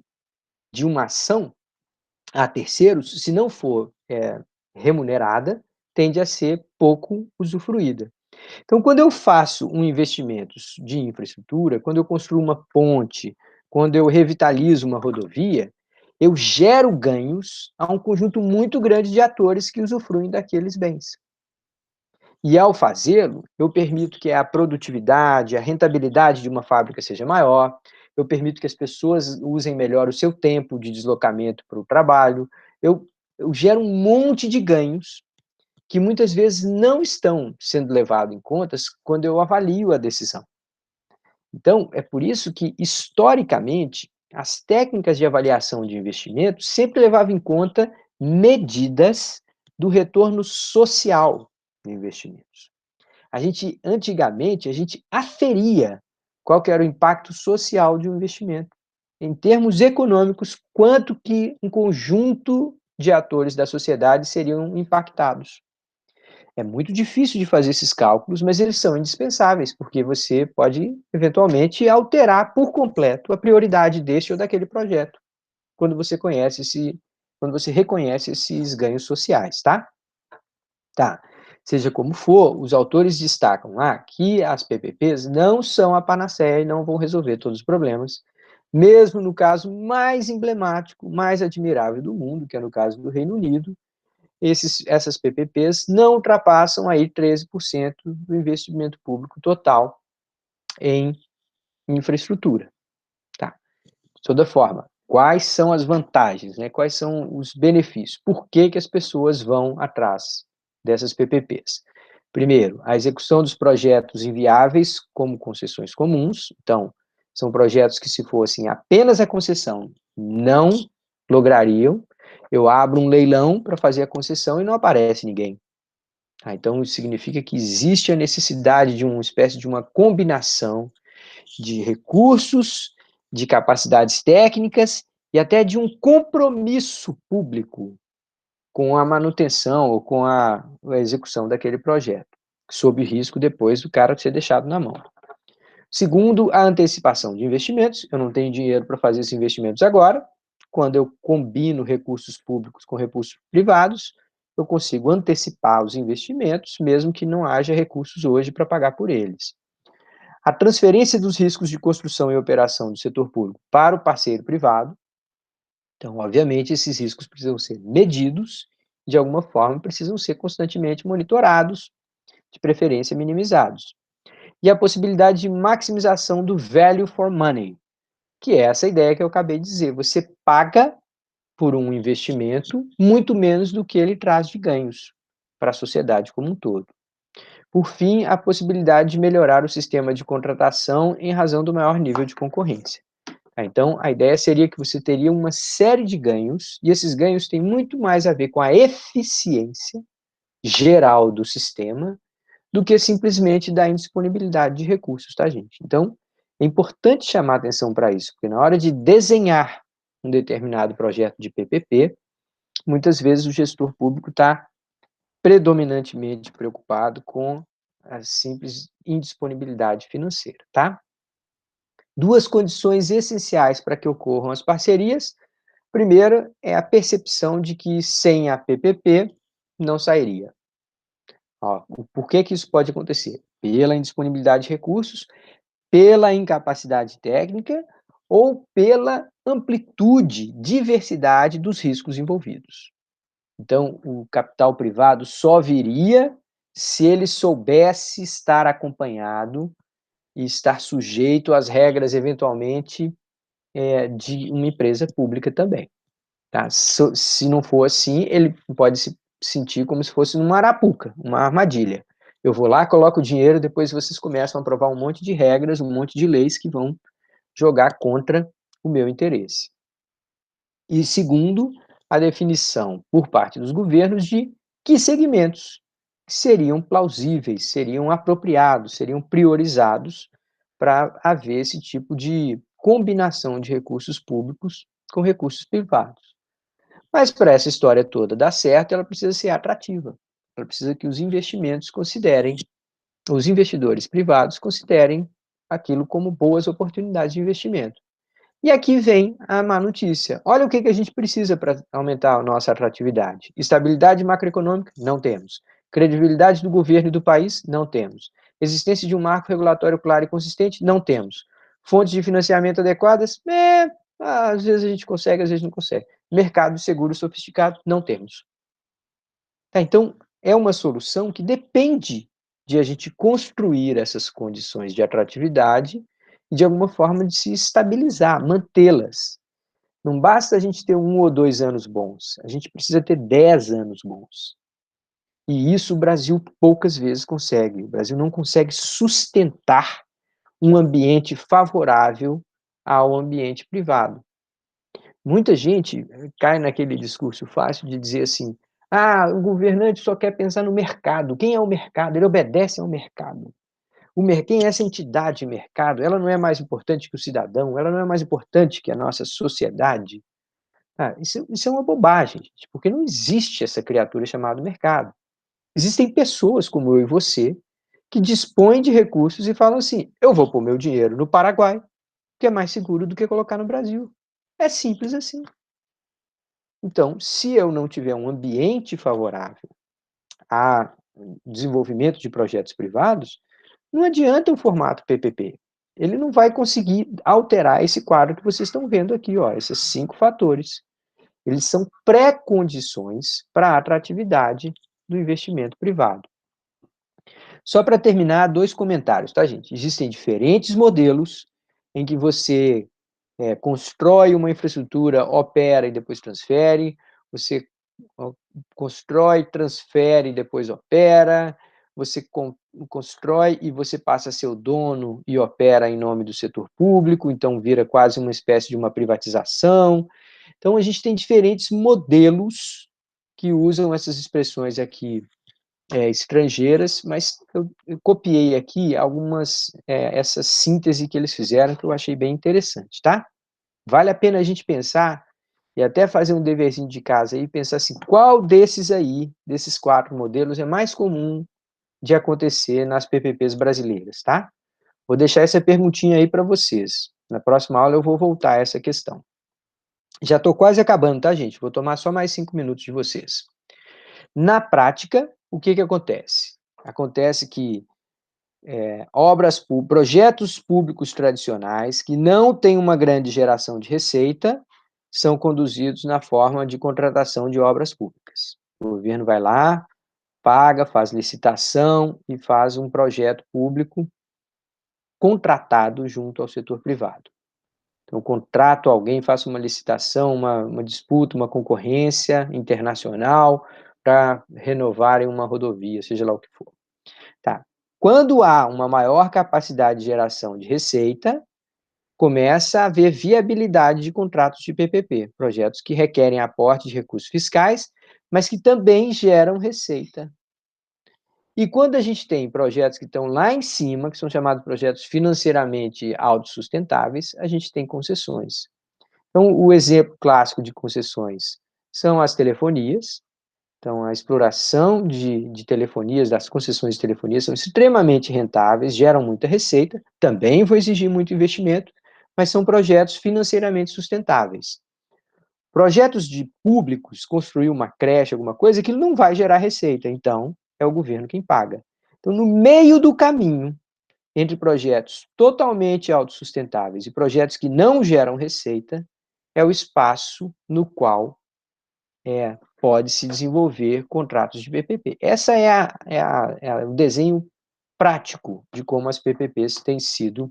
de uma ação a terceiros, se não for remunerada, tende a ser pouco usufruída. Então, quando eu faço um investimento de infraestrutura, quando eu construo uma ponte, quando eu revitalizo uma rodovia, eu gero ganhos a um conjunto muito grande de atores que usufruem daqueles bens. E, ao fazê-lo, eu permito que a produtividade, a rentabilidade de uma fábrica seja maior, eu permito que as pessoas usem melhor o seu tempo de deslocamento para o trabalho, eu gero um monte de ganhos que muitas vezes não estão sendo levados em conta quando eu avalio a decisão. Então, é por isso que, historicamente, as técnicas de avaliação de investimento sempre levavam em conta medidas do retorno social de investimentos. Antigamente, a gente aferia qual que era o impacto social de um investimento, em termos econômicos, quanto que um conjunto de atores da sociedade seriam impactados. É muito difícil de fazer esses cálculos, mas eles são indispensáveis, porque você pode, eventualmente, alterar por completo a prioridade deste ou daquele projeto, quando você reconhece esses ganhos sociais, tá? Tá. Seja como for, os autores destacam lá que as PPPs não são a panaceia e não vão resolver todos os problemas, mesmo no caso mais emblemático, mais admirável do mundo, que é no caso do Reino Unido. Essas PPPs não ultrapassam aí 13% do investimento público total em infraestrutura. Tá? De toda forma, quais são as vantagens, né? Quais são os benefícios? Por que as pessoas vão atrás dessas PPPs? Primeiro, a execução dos projetos inviáveis como concessões comuns. Então, são projetos que, se fossem apenas a concessão, não lograriam. Eu abro um leilão para fazer a concessão e não aparece ninguém. Então, isso significa que existe a necessidade de uma espécie de uma combinação de recursos, de capacidades técnicas e até de um compromisso público com a manutenção ou com a execução daquele projeto, sob risco depois do cara ser deixado na mão. Segundo, a antecipação de investimentos. Eu não tenho dinheiro para fazer esses investimentos agora. Quando eu combino recursos públicos com recursos privados, eu consigo antecipar os investimentos, mesmo que não haja recursos hoje para pagar por eles. A transferência dos riscos de construção e operação do setor público para o parceiro privado. Então, obviamente, esses riscos precisam ser medidos, de alguma forma, precisam ser constantemente monitorados, de preferência minimizados. E a possibilidade de maximização do value for money, que é essa ideia que eu acabei de dizer. Você paga por um investimento muito menos do que ele traz de ganhos para a sociedade como um todo. Por fim, a possibilidade de melhorar o sistema de contratação em razão do maior nível de concorrência. Então, a ideia seria que você teria uma série de ganhos, e esses ganhos têm muito mais a ver com a eficiência geral do sistema do que simplesmente da indisponibilidade de recursos, tá, gente? Então, é importante chamar atenção para isso, porque na hora de desenhar um determinado projeto de PPP, muitas vezes o gestor público está predominantemente preocupado com a simples indisponibilidade financeira, tá? Duas condições essenciais para que ocorram as parcerias. Primeira é a percepção de que sem a PPP não sairia. Ó, por que isso pode acontecer? Pela indisponibilidade de recursos, pela incapacidade técnica ou pela amplitude, diversidade dos riscos envolvidos. Então, o capital privado só viria se ele soubesse estar acompanhado e estar sujeito às regras, eventualmente, de uma empresa pública também. Tá? Se não for assim, ele pode se sentir como se fosse numa arapuca, uma armadilha. Eu vou lá, coloco o dinheiro, depois vocês começam a aprovar um monte de regras, um monte de leis que vão jogar contra o meu interesse. E segundo, a definição por parte dos governos de que segmentos seriam plausíveis, seriam apropriados, seriam priorizados para haver esse tipo de combinação de recursos públicos com recursos privados. Mas para essa história toda dar certo, ela precisa ser atrativa. Ela precisa que os investidores privados considerem aquilo como boas oportunidades de investimento. E aqui vem a má notícia. Olha o que a gente precisa para aumentar a nossa atratividade. Estabilidade macroeconômica? Não temos. Credibilidade do governo e do país? Não temos. Existência de um marco regulatório claro e consistente? Não temos. Fontes de financiamento adequadas? Às vezes a gente consegue, às vezes não consegue. Mercado seguro sofisticado? Não temos. Tá, então, é uma solução que depende de a gente construir essas condições de atratividade e, de alguma forma, de se estabilizar, mantê-las. Não basta a gente ter 1 ou 2 anos bons, a gente precisa ter 10 anos bons. E isso o Brasil poucas vezes consegue. O Brasil não consegue sustentar um ambiente favorável ao ambiente privado. Muita gente cai naquele discurso fácil de dizer assim, o governante só quer pensar no mercado. Quem é o mercado? Ele obedece ao mercado. Quem é essa entidade de mercado? Ela não é mais importante que o cidadão? Ela não é mais importante que a nossa sociedade? Isso é uma bobagem, gente, porque não existe essa criatura chamada mercado. Existem pessoas como eu e você que dispõem de recursos e falam assim, eu vou pôr meu dinheiro no Paraguai, que é mais seguro do que colocar no Brasil. É simples assim. Então, se eu não tiver um ambiente favorável a desenvolvimento de projetos privados, não adianta o formato PPP. Ele não vai conseguir alterar esse quadro que vocês estão vendo aqui, ó, esses 5 fatores. Eles são pré-condições para a atratividade do investimento privado. Só para terminar, 2 comentários, tá, gente? Existem diferentes modelos em que você constrói uma infraestrutura, opera e depois transfere, você constrói, transfere e depois opera, você constrói e você passa a ser o dono e opera em nome do setor público, então vira quase uma espécie de uma privatização. Então, a gente tem diferentes modelos que usam essas expressões aqui estrangeiras, mas eu copiei aqui algumas, essa síntese que eles fizeram, que eu achei bem interessante, tá? Vale a pena a gente pensar e até fazer um deverzinho de casa aí, pensar assim, qual desses aí, desses 4 modelos, é mais comum de acontecer nas PPPs brasileiras, tá? Vou deixar essa perguntinha aí para vocês. Na próxima aula eu vou voltar a essa questão. Já estou quase acabando, tá, gente? Vou tomar só mais 5 minutos de vocês. Na prática, o que acontece? Acontece que projetos públicos tradicionais que não têm uma grande geração de receita são conduzidos na forma de contratação de obras públicas. O governo vai lá, paga, faz licitação e faz um projeto público contratado junto ao setor privado. Então, contrato alguém, faço uma licitação, uma disputa, uma concorrência internacional para renovarem uma rodovia, seja lá o que for. Tá. Quando há uma maior capacidade de geração de receita, começa a haver viabilidade de contratos de PPP, projetos que requerem aporte de recursos fiscais, mas que também geram receita. E quando a gente tem projetos que estão lá em cima, que são chamados projetos financeiramente autossustentáveis, a gente tem concessões. Então, o exemplo clássico de concessões são as telefonias. Então, a exploração de telefonias, das concessões de telefonia, são extremamente rentáveis, geram muita receita, também vão exigir muito investimento, mas são projetos financeiramente sustentáveis. Projetos de públicos, construir uma creche, alguma coisa, aquilo não vai gerar receita, então é o governo quem paga. Então, no meio do caminho, entre projetos totalmente autossustentáveis e projetos que não geram receita, é o espaço no qual pode se desenvolver contratos de PPP. Essa é o desenho prático de como as PPPs têm sido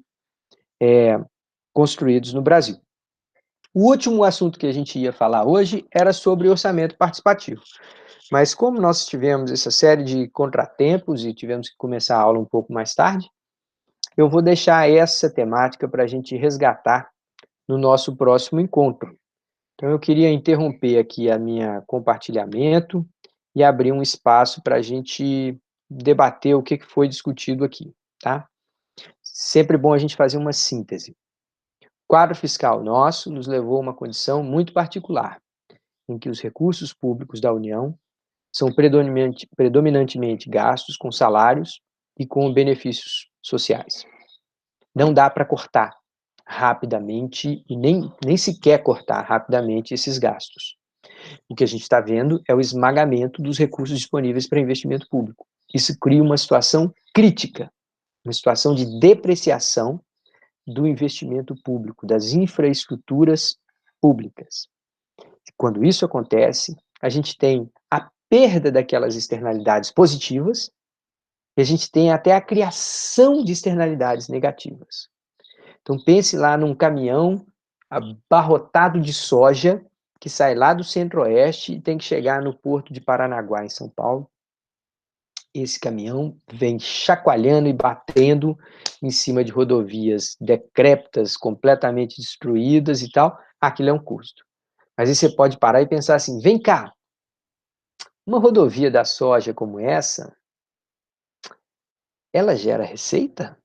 construídos no Brasil. O último assunto que a gente ia falar hoje era sobre orçamento participativo. Mas como nós tivemos essa série de contratempos e tivemos que começar a aula um pouco mais tarde, eu vou deixar essa temática para a gente resgatar no nosso próximo encontro. Então, eu queria interromper aqui a minha compartilhamento e abrir um espaço para a gente debater o que foi discutido aqui, tá? Sempre bom a gente fazer uma síntese. O quadro fiscal nosso nos levou a uma condição muito particular, em que os recursos públicos da União são predominantemente gastos com salários e com benefícios sociais. Não dá para cortar rapidamente e nem sequer cortar rapidamente esses gastos. O que a gente está vendo é o esmagamento dos recursos disponíveis para investimento público. Isso cria uma situação crítica, uma situação de depreciação do investimento público, das infraestruturas públicas. Quando isso acontece, a gente tem a perda daquelas externalidades positivas, E a gente tem até a criação de externalidades negativas. Então, pense lá num caminhão abarrotado de soja que sai lá do Centro-Oeste e tem que chegar no porto de Paranaguá, em São Paulo. Esse caminhão vem chacoalhando e batendo em cima de rodovias decrépitas, completamente destruídas e tal. Aquilo é um custo. Mas aí você pode parar e pensar assim, vem cá, uma rodovia da soja como essa, ela gera receita?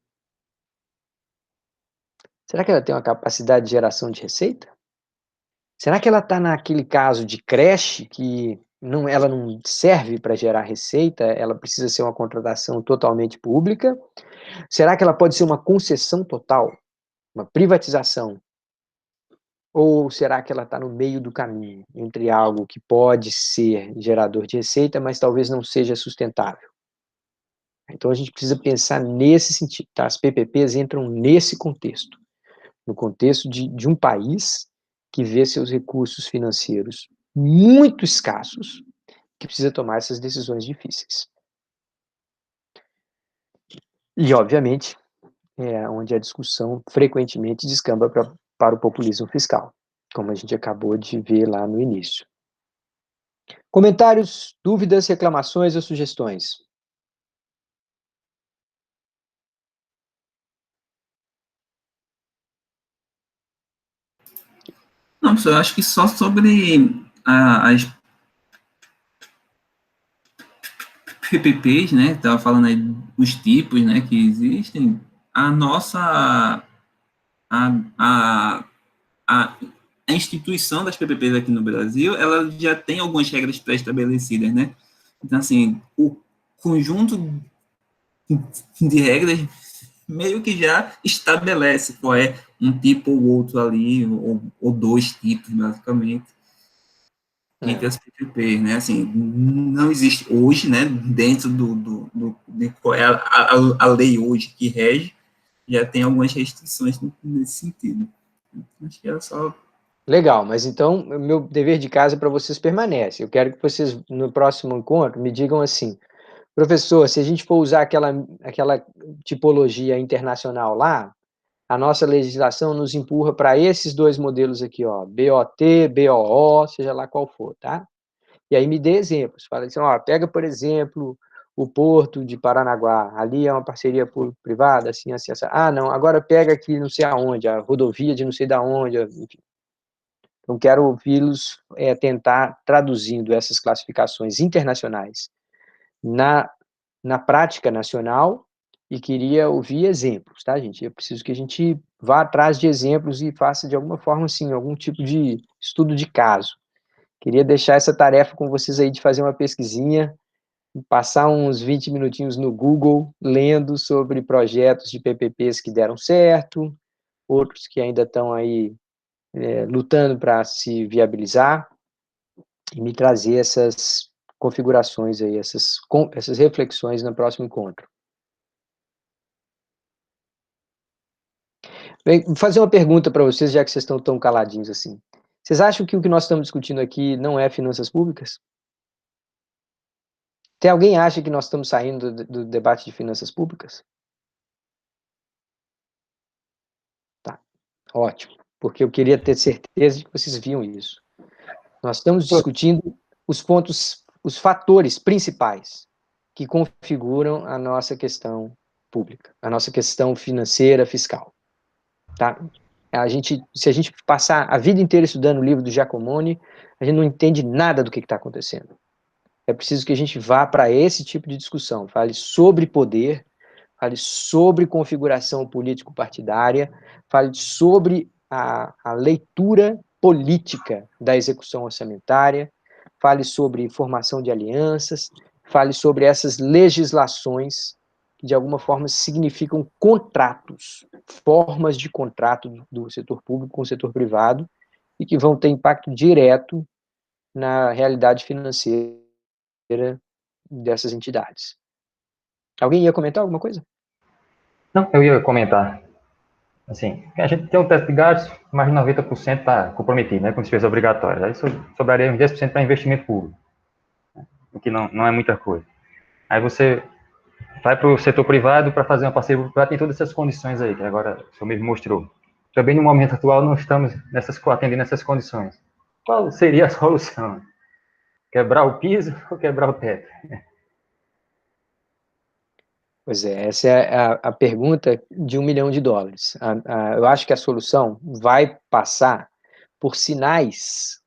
Será que ela tem uma capacidade de geração de receita? Será que ela está naquele caso de creche que ela não serve para gerar receita, ela precisa ser uma contratação totalmente pública? Será que ela pode ser uma concessão total, uma privatização? Ou será que ela está no meio do caminho, entre algo que pode ser gerador de receita, mas talvez não seja sustentável? Então a gente precisa pensar nesse sentido, tá? As PPPs entram nesse contexto, no contexto de um país que vê seus recursos financeiros muito escassos, que precisa tomar essas decisões difíceis. E, obviamente, é onde a discussão frequentemente descamba para o populismo fiscal, como a gente acabou de ver lá no início. Comentários, dúvidas, reclamações ou sugestões? Não, professor, eu acho que só sobre as PPPs, né, estava falando aí dos tipos, né, que existem, a nossa, a, a instituição das PPPs aqui no Brasil, ela já tem algumas regras pré-estabelecidas, né, então, assim, o conjunto de regras meio que já estabelece qual é um tipo ou outro ali, ou dois tipos, basicamente, entre as PPPs, né? Assim, não existe hoje, né, dentro de qual é a lei hoje que rege, já tem algumas restrições nesse sentido. Acho que era só... Legal, mas então o meu dever de casa para vocês permanece. Eu quero que vocês, no próximo encontro, me digam assim, professor, se a gente for usar aquela tipologia internacional lá, a nossa legislação nos empurra para esses dois modelos aqui, ó, BOT, BOO, seja lá qual for, tá? E aí me dê exemplos. Fala assim, ó, pega, por exemplo, o Porto de Paranaguá, ali é uma parceria público-privada, assim, assim, assim. Ah, não, agora pega aqui não sei aonde, a rodovia de não sei da onde, enfim. Então, quero ouvi-los tentar traduzindo essas classificações internacionais na prática nacional e queria ouvir exemplos, tá, gente? Eu preciso que a gente vá atrás de exemplos e faça, de alguma forma, assim, algum tipo de estudo de caso. Queria deixar essa tarefa com vocês aí de fazer uma pesquisinha, passar uns 20 minutinhos no Google, lendo sobre projetos de PPPs que deram certo, outros que ainda estão aí lutando para se viabilizar, e me trazer essas configurações aí, essas reflexões no próximo encontro. Bem, vou fazer uma pergunta para vocês, já que vocês estão tão caladinhos assim. Vocês acham que o que nós estamos discutindo aqui não é finanças públicas? Tem alguém acha que nós estamos saindo do debate de finanças públicas? Tá, ótimo, porque eu queria ter certeza de que vocês viam isso. Nós estamos discutindo os pontos, os fatores principais que configuram a nossa questão pública, a nossa questão financeira, fiscal. Tá? Se a gente passar a vida inteira estudando o livro do Giacomoni, a gente não entende nada do que está acontecendo. É preciso que a gente vá para esse tipo de discussão, fale sobre poder, fale sobre configuração político-partidária, fale sobre a leitura política da execução orçamentária, fale sobre formação de alianças, fale sobre essas legislações que, de alguma forma, significam contratos, formas de contrato do setor público com o setor privado, e que vão ter impacto direto na realidade financeira dessas entidades. Alguém ia comentar alguma coisa? Não, eu ia comentar. Assim, a gente tem um teto de gastos, mais de 90% está comprometido, né, com despesas obrigatórias. Aí sobraria uns 10% para investimento público, o que não é muita coisa. Aí você vai para o setor privado para fazer uma parceria privada, tem todas essas condições aí, que agora o senhor mesmo mostrou. Também no momento atual não estamos atendendo essas condições. Qual seria a solução? Quebrar o piso ou quebrar o teto? Pois é, essa é a pergunta de $1 milhão. Eu acho que a solução vai passar por sinais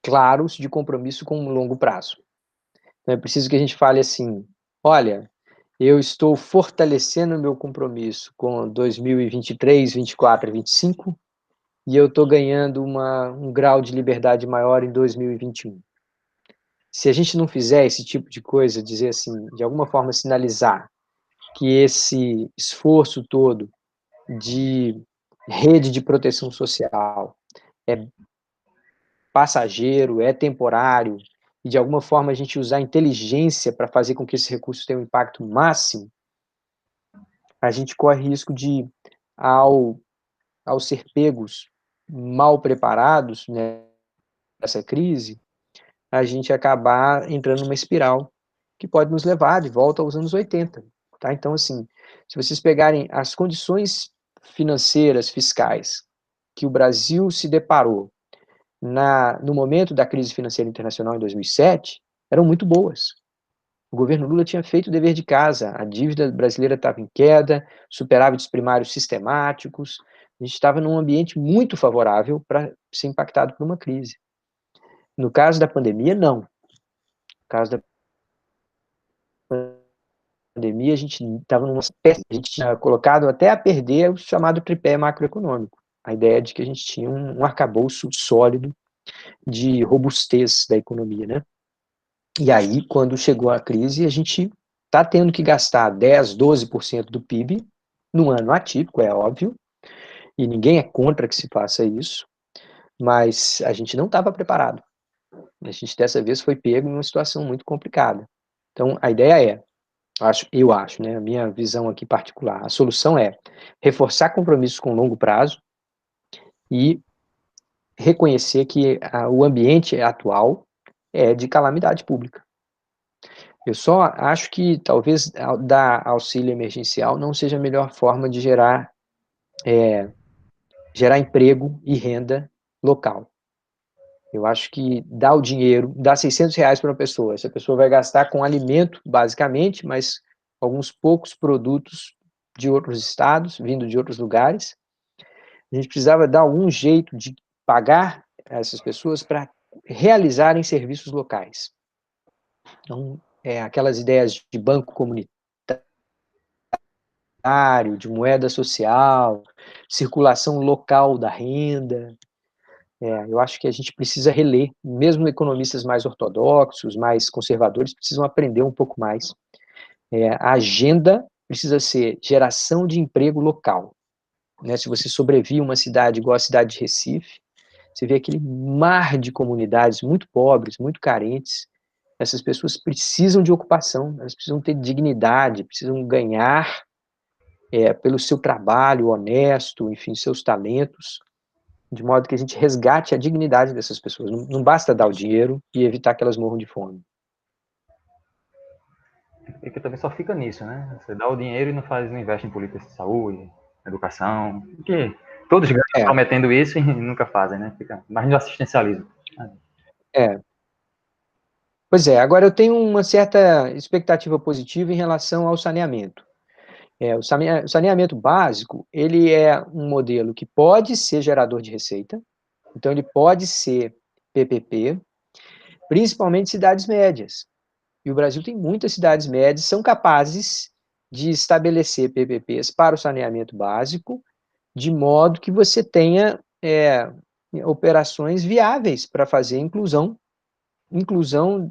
claros de compromisso com um longo prazo. Então, é preciso que a gente fale assim, olha, eu estou fortalecendo o meu compromisso com 2023, 24 e 25, e eu estou ganhando um grau de liberdade maior em 2021. Se a gente não fizer esse tipo de coisa, dizer assim, de alguma forma sinalizar que esse esforço todo de rede de proteção social é passageiro, é temporário, e de alguma forma a gente usar a inteligência para fazer com que esse recurso tenha um impacto máximo, a gente corre risco de, ao ser pegos mal preparados, né, nessa crise, a gente acabar entrando numa espiral que pode nos levar de volta aos anos 80. Tá? Então, assim, se vocês pegarem as condições financeiras, fiscais, que o Brasil se deparou no momento da crise financeira internacional em 2007, eram muito boas. O governo Lula tinha feito o dever de casa, a dívida brasileira estava em queda, superávites primários sistemáticos, a gente estava num ambiente muito favorável para ser impactado por uma crise. No caso da pandemia, não. No caso da pandemia, a gente estava numa espécie, a gente tinha colocado até a perder o chamado tripé macroeconômico, a ideia de que a gente tinha um arcabouço sólido de robustez da economia, né? E aí, quando chegou a crise, a gente está tendo que gastar 10%, 12% do PIB num ano atípico, é óbvio, e ninguém é contra que se faça isso, mas a gente não estava preparado. A gente, dessa vez, foi pego em uma situação muito complicada. Então, a ideia é, eu acho, né, a minha visão aqui particular, a solução é reforçar compromissos com longo prazo e reconhecer que o ambiente atual é de calamidade pública. Eu só acho que talvez dar auxílio emergencial não seja a melhor forma de gerar emprego e renda local. Eu acho que dar o dinheiro, dar R$600 para uma pessoa, essa pessoa vai gastar com alimento, basicamente, mas alguns poucos produtos de outros estados, vindo de outros lugares. A gente precisava dar algum jeito de pagar essas pessoas para realizarem serviços locais. Então, aquelas ideias de banco comunitário, de moeda social, circulação local da renda. Eu acho que a gente precisa reler, mesmo economistas mais ortodoxos, mais conservadores, precisam aprender um pouco mais. A agenda precisa ser geração de emprego local. Né? Se você sobrevive uma cidade igual a cidade de Recife, você vê aquele mar de comunidades muito pobres, muito carentes. Essas pessoas precisam de ocupação, elas precisam ter dignidade, precisam ganhar pelo seu trabalho honesto, enfim, seus talentos, de modo que a gente resgate a dignidade dessas pessoas. Não basta dar o dinheiro e evitar que elas morram de fome. E que também só fica nisso, né? Você dá o dinheiro e não investe em políticas de saúde, educação, porque todos gastam prometendo isso e nunca fazem, né? Fica mais no assistencialismo. Pois é, agora eu tenho uma certa expectativa positiva em relação ao saneamento. O saneamento básico, ele é um modelo que pode ser gerador de receita, então ele pode ser PPP, principalmente cidades médias. E o Brasil tem muitas cidades médias que são capazes de estabelecer PPPs para o saneamento básico, de modo que você tenha operações viáveis para fazer inclusão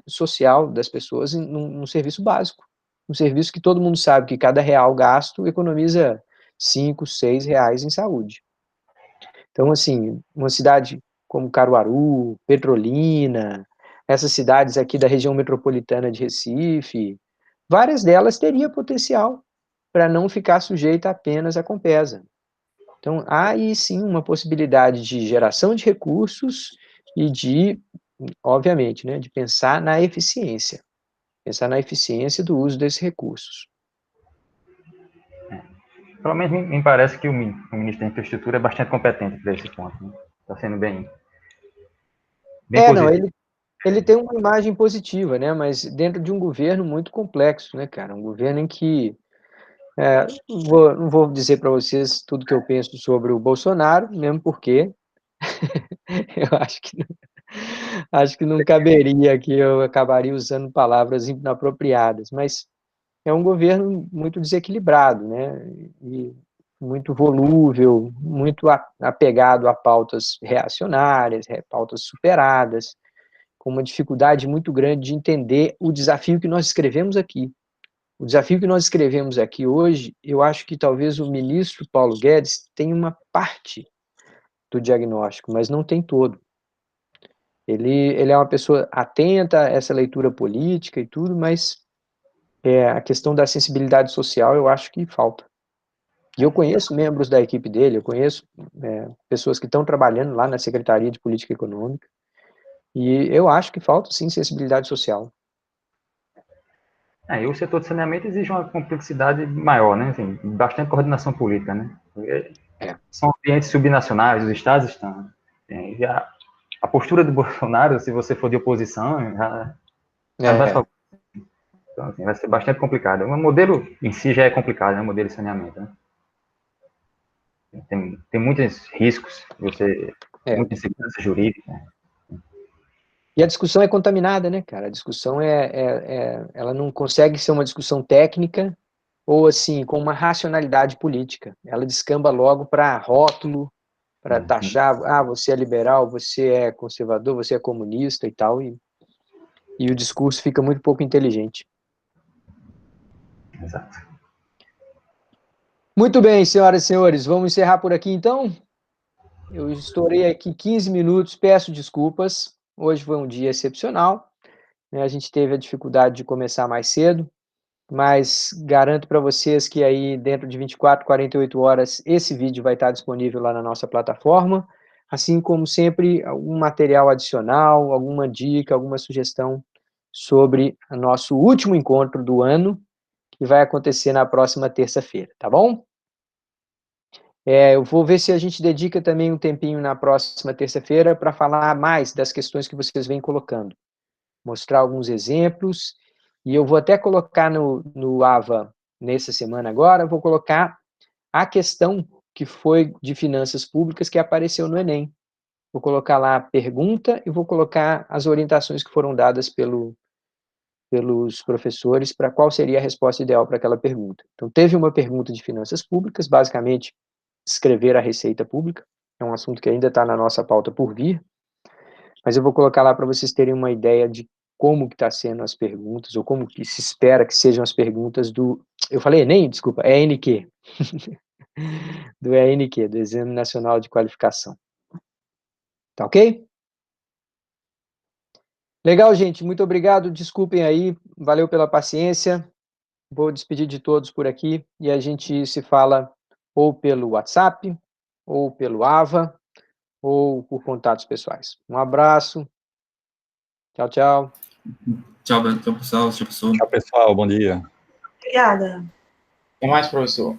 social das pessoas num serviço básico. Um serviço que todo mundo sabe que cada real gasto economiza R$5, R$6 em saúde. Então, assim, uma cidade como Caruaru, Petrolina, essas cidades aqui da região metropolitana de Recife, várias delas teriam potencial para não ficar sujeita apenas à Compesa. Então, há aí sim uma possibilidade de geração de recursos e de, obviamente, né, de pensar na eficiência do uso desses recursos. Pelo menos me parece que o ministro da Infraestrutura é bastante competente para esse ponto. Né? Está sendo bem positivo. Não, ele tem uma imagem positiva, né? Mas dentro de um governo muito complexo, né, cara? Um governo em que não vou dizer para vocês tudo que eu penso sobre o Bolsonaro, mesmo porque eu acho que não caberia aqui, eu acabaria usando palavras inapropriadas, mas é um governo muito desequilibrado, né? E muito volúvel, muito apegado a pautas reacionárias, pautas superadas, com uma dificuldade muito grande de entender o desafio que nós escrevemos aqui. O desafio que nós escrevemos aqui hoje, eu acho que talvez o ministro Paulo Guedes tenha uma parte do diagnóstico, mas não tem todo. Ele é uma pessoa atenta a essa leitura política e tudo, mas a questão da sensibilidade social eu acho que falta. E eu conheço membros da equipe dele, eu conheço pessoas que estão trabalhando lá na Secretaria de Política Econômica, e eu acho que falta, sim, sensibilidade social. E o setor de saneamento exige uma complexidade maior, né? Assim, bastante coordenação política, né? São ambientes subnacionais, os estados estão. Já a postura do Bolsonaro, se você for de oposição, já vai, então, assim, vai ser bastante complicado. O modelo em si já é complicado, né? O modelo de saneamento, né? Tem muitos riscos, muita insegurança jurídica. Né? E a discussão é contaminada, né, cara? A discussão ela não consegue ser uma discussão técnica ou, assim, com uma racionalidade política. Ela descamba logo para rótulo, para taxar, você é liberal, você é conservador, você é comunista e tal, e o discurso fica muito pouco inteligente. Exato. Muito bem, senhoras e senhores, vamos encerrar por aqui, então? Eu estourei aqui 15 minutos, peço desculpas. Hoje foi um dia excepcional, né? A gente teve a dificuldade de começar mais cedo, mas garanto para vocês que aí dentro de 24, 48 horas esse vídeo vai estar disponível lá na nossa plataforma, assim como sempre algum material adicional, alguma dica, alguma sugestão sobre o nosso último encontro do ano, que vai acontecer na próxima terça-feira, tá bom? Eu vou ver se a gente dedica também um tempinho na próxima terça-feira para falar mais das questões que vocês vêm colocando, mostrar alguns exemplos, e eu vou até colocar no AVA, nessa semana agora, vou colocar a questão que foi de finanças públicas que apareceu no Enem. Vou colocar lá a pergunta e vou colocar as orientações que foram dadas pelos professores para qual seria a resposta ideal para aquela pergunta. Então, teve uma pergunta de finanças públicas, basicamente, escrever a receita pública, é um assunto que ainda está na nossa pauta por vir, mas eu vou colocar lá para vocês terem uma ideia de como que está sendo as perguntas, ou como que se espera que sejam as perguntas do... Eu falei Enem? Desculpa, é ENQ. Do ENQ, do Exame Nacional de Qualificação. Tá ok? Legal, gente, muito obrigado, desculpem aí, valeu pela paciência, vou despedir de todos por aqui, e a gente se fala ou pelo WhatsApp, ou pelo AVA, ou por contatos pessoais. Um abraço, tchau, tchau. Tchau, pessoal. Tchau, pessoal, bom dia. Obrigada. Até mais, professor.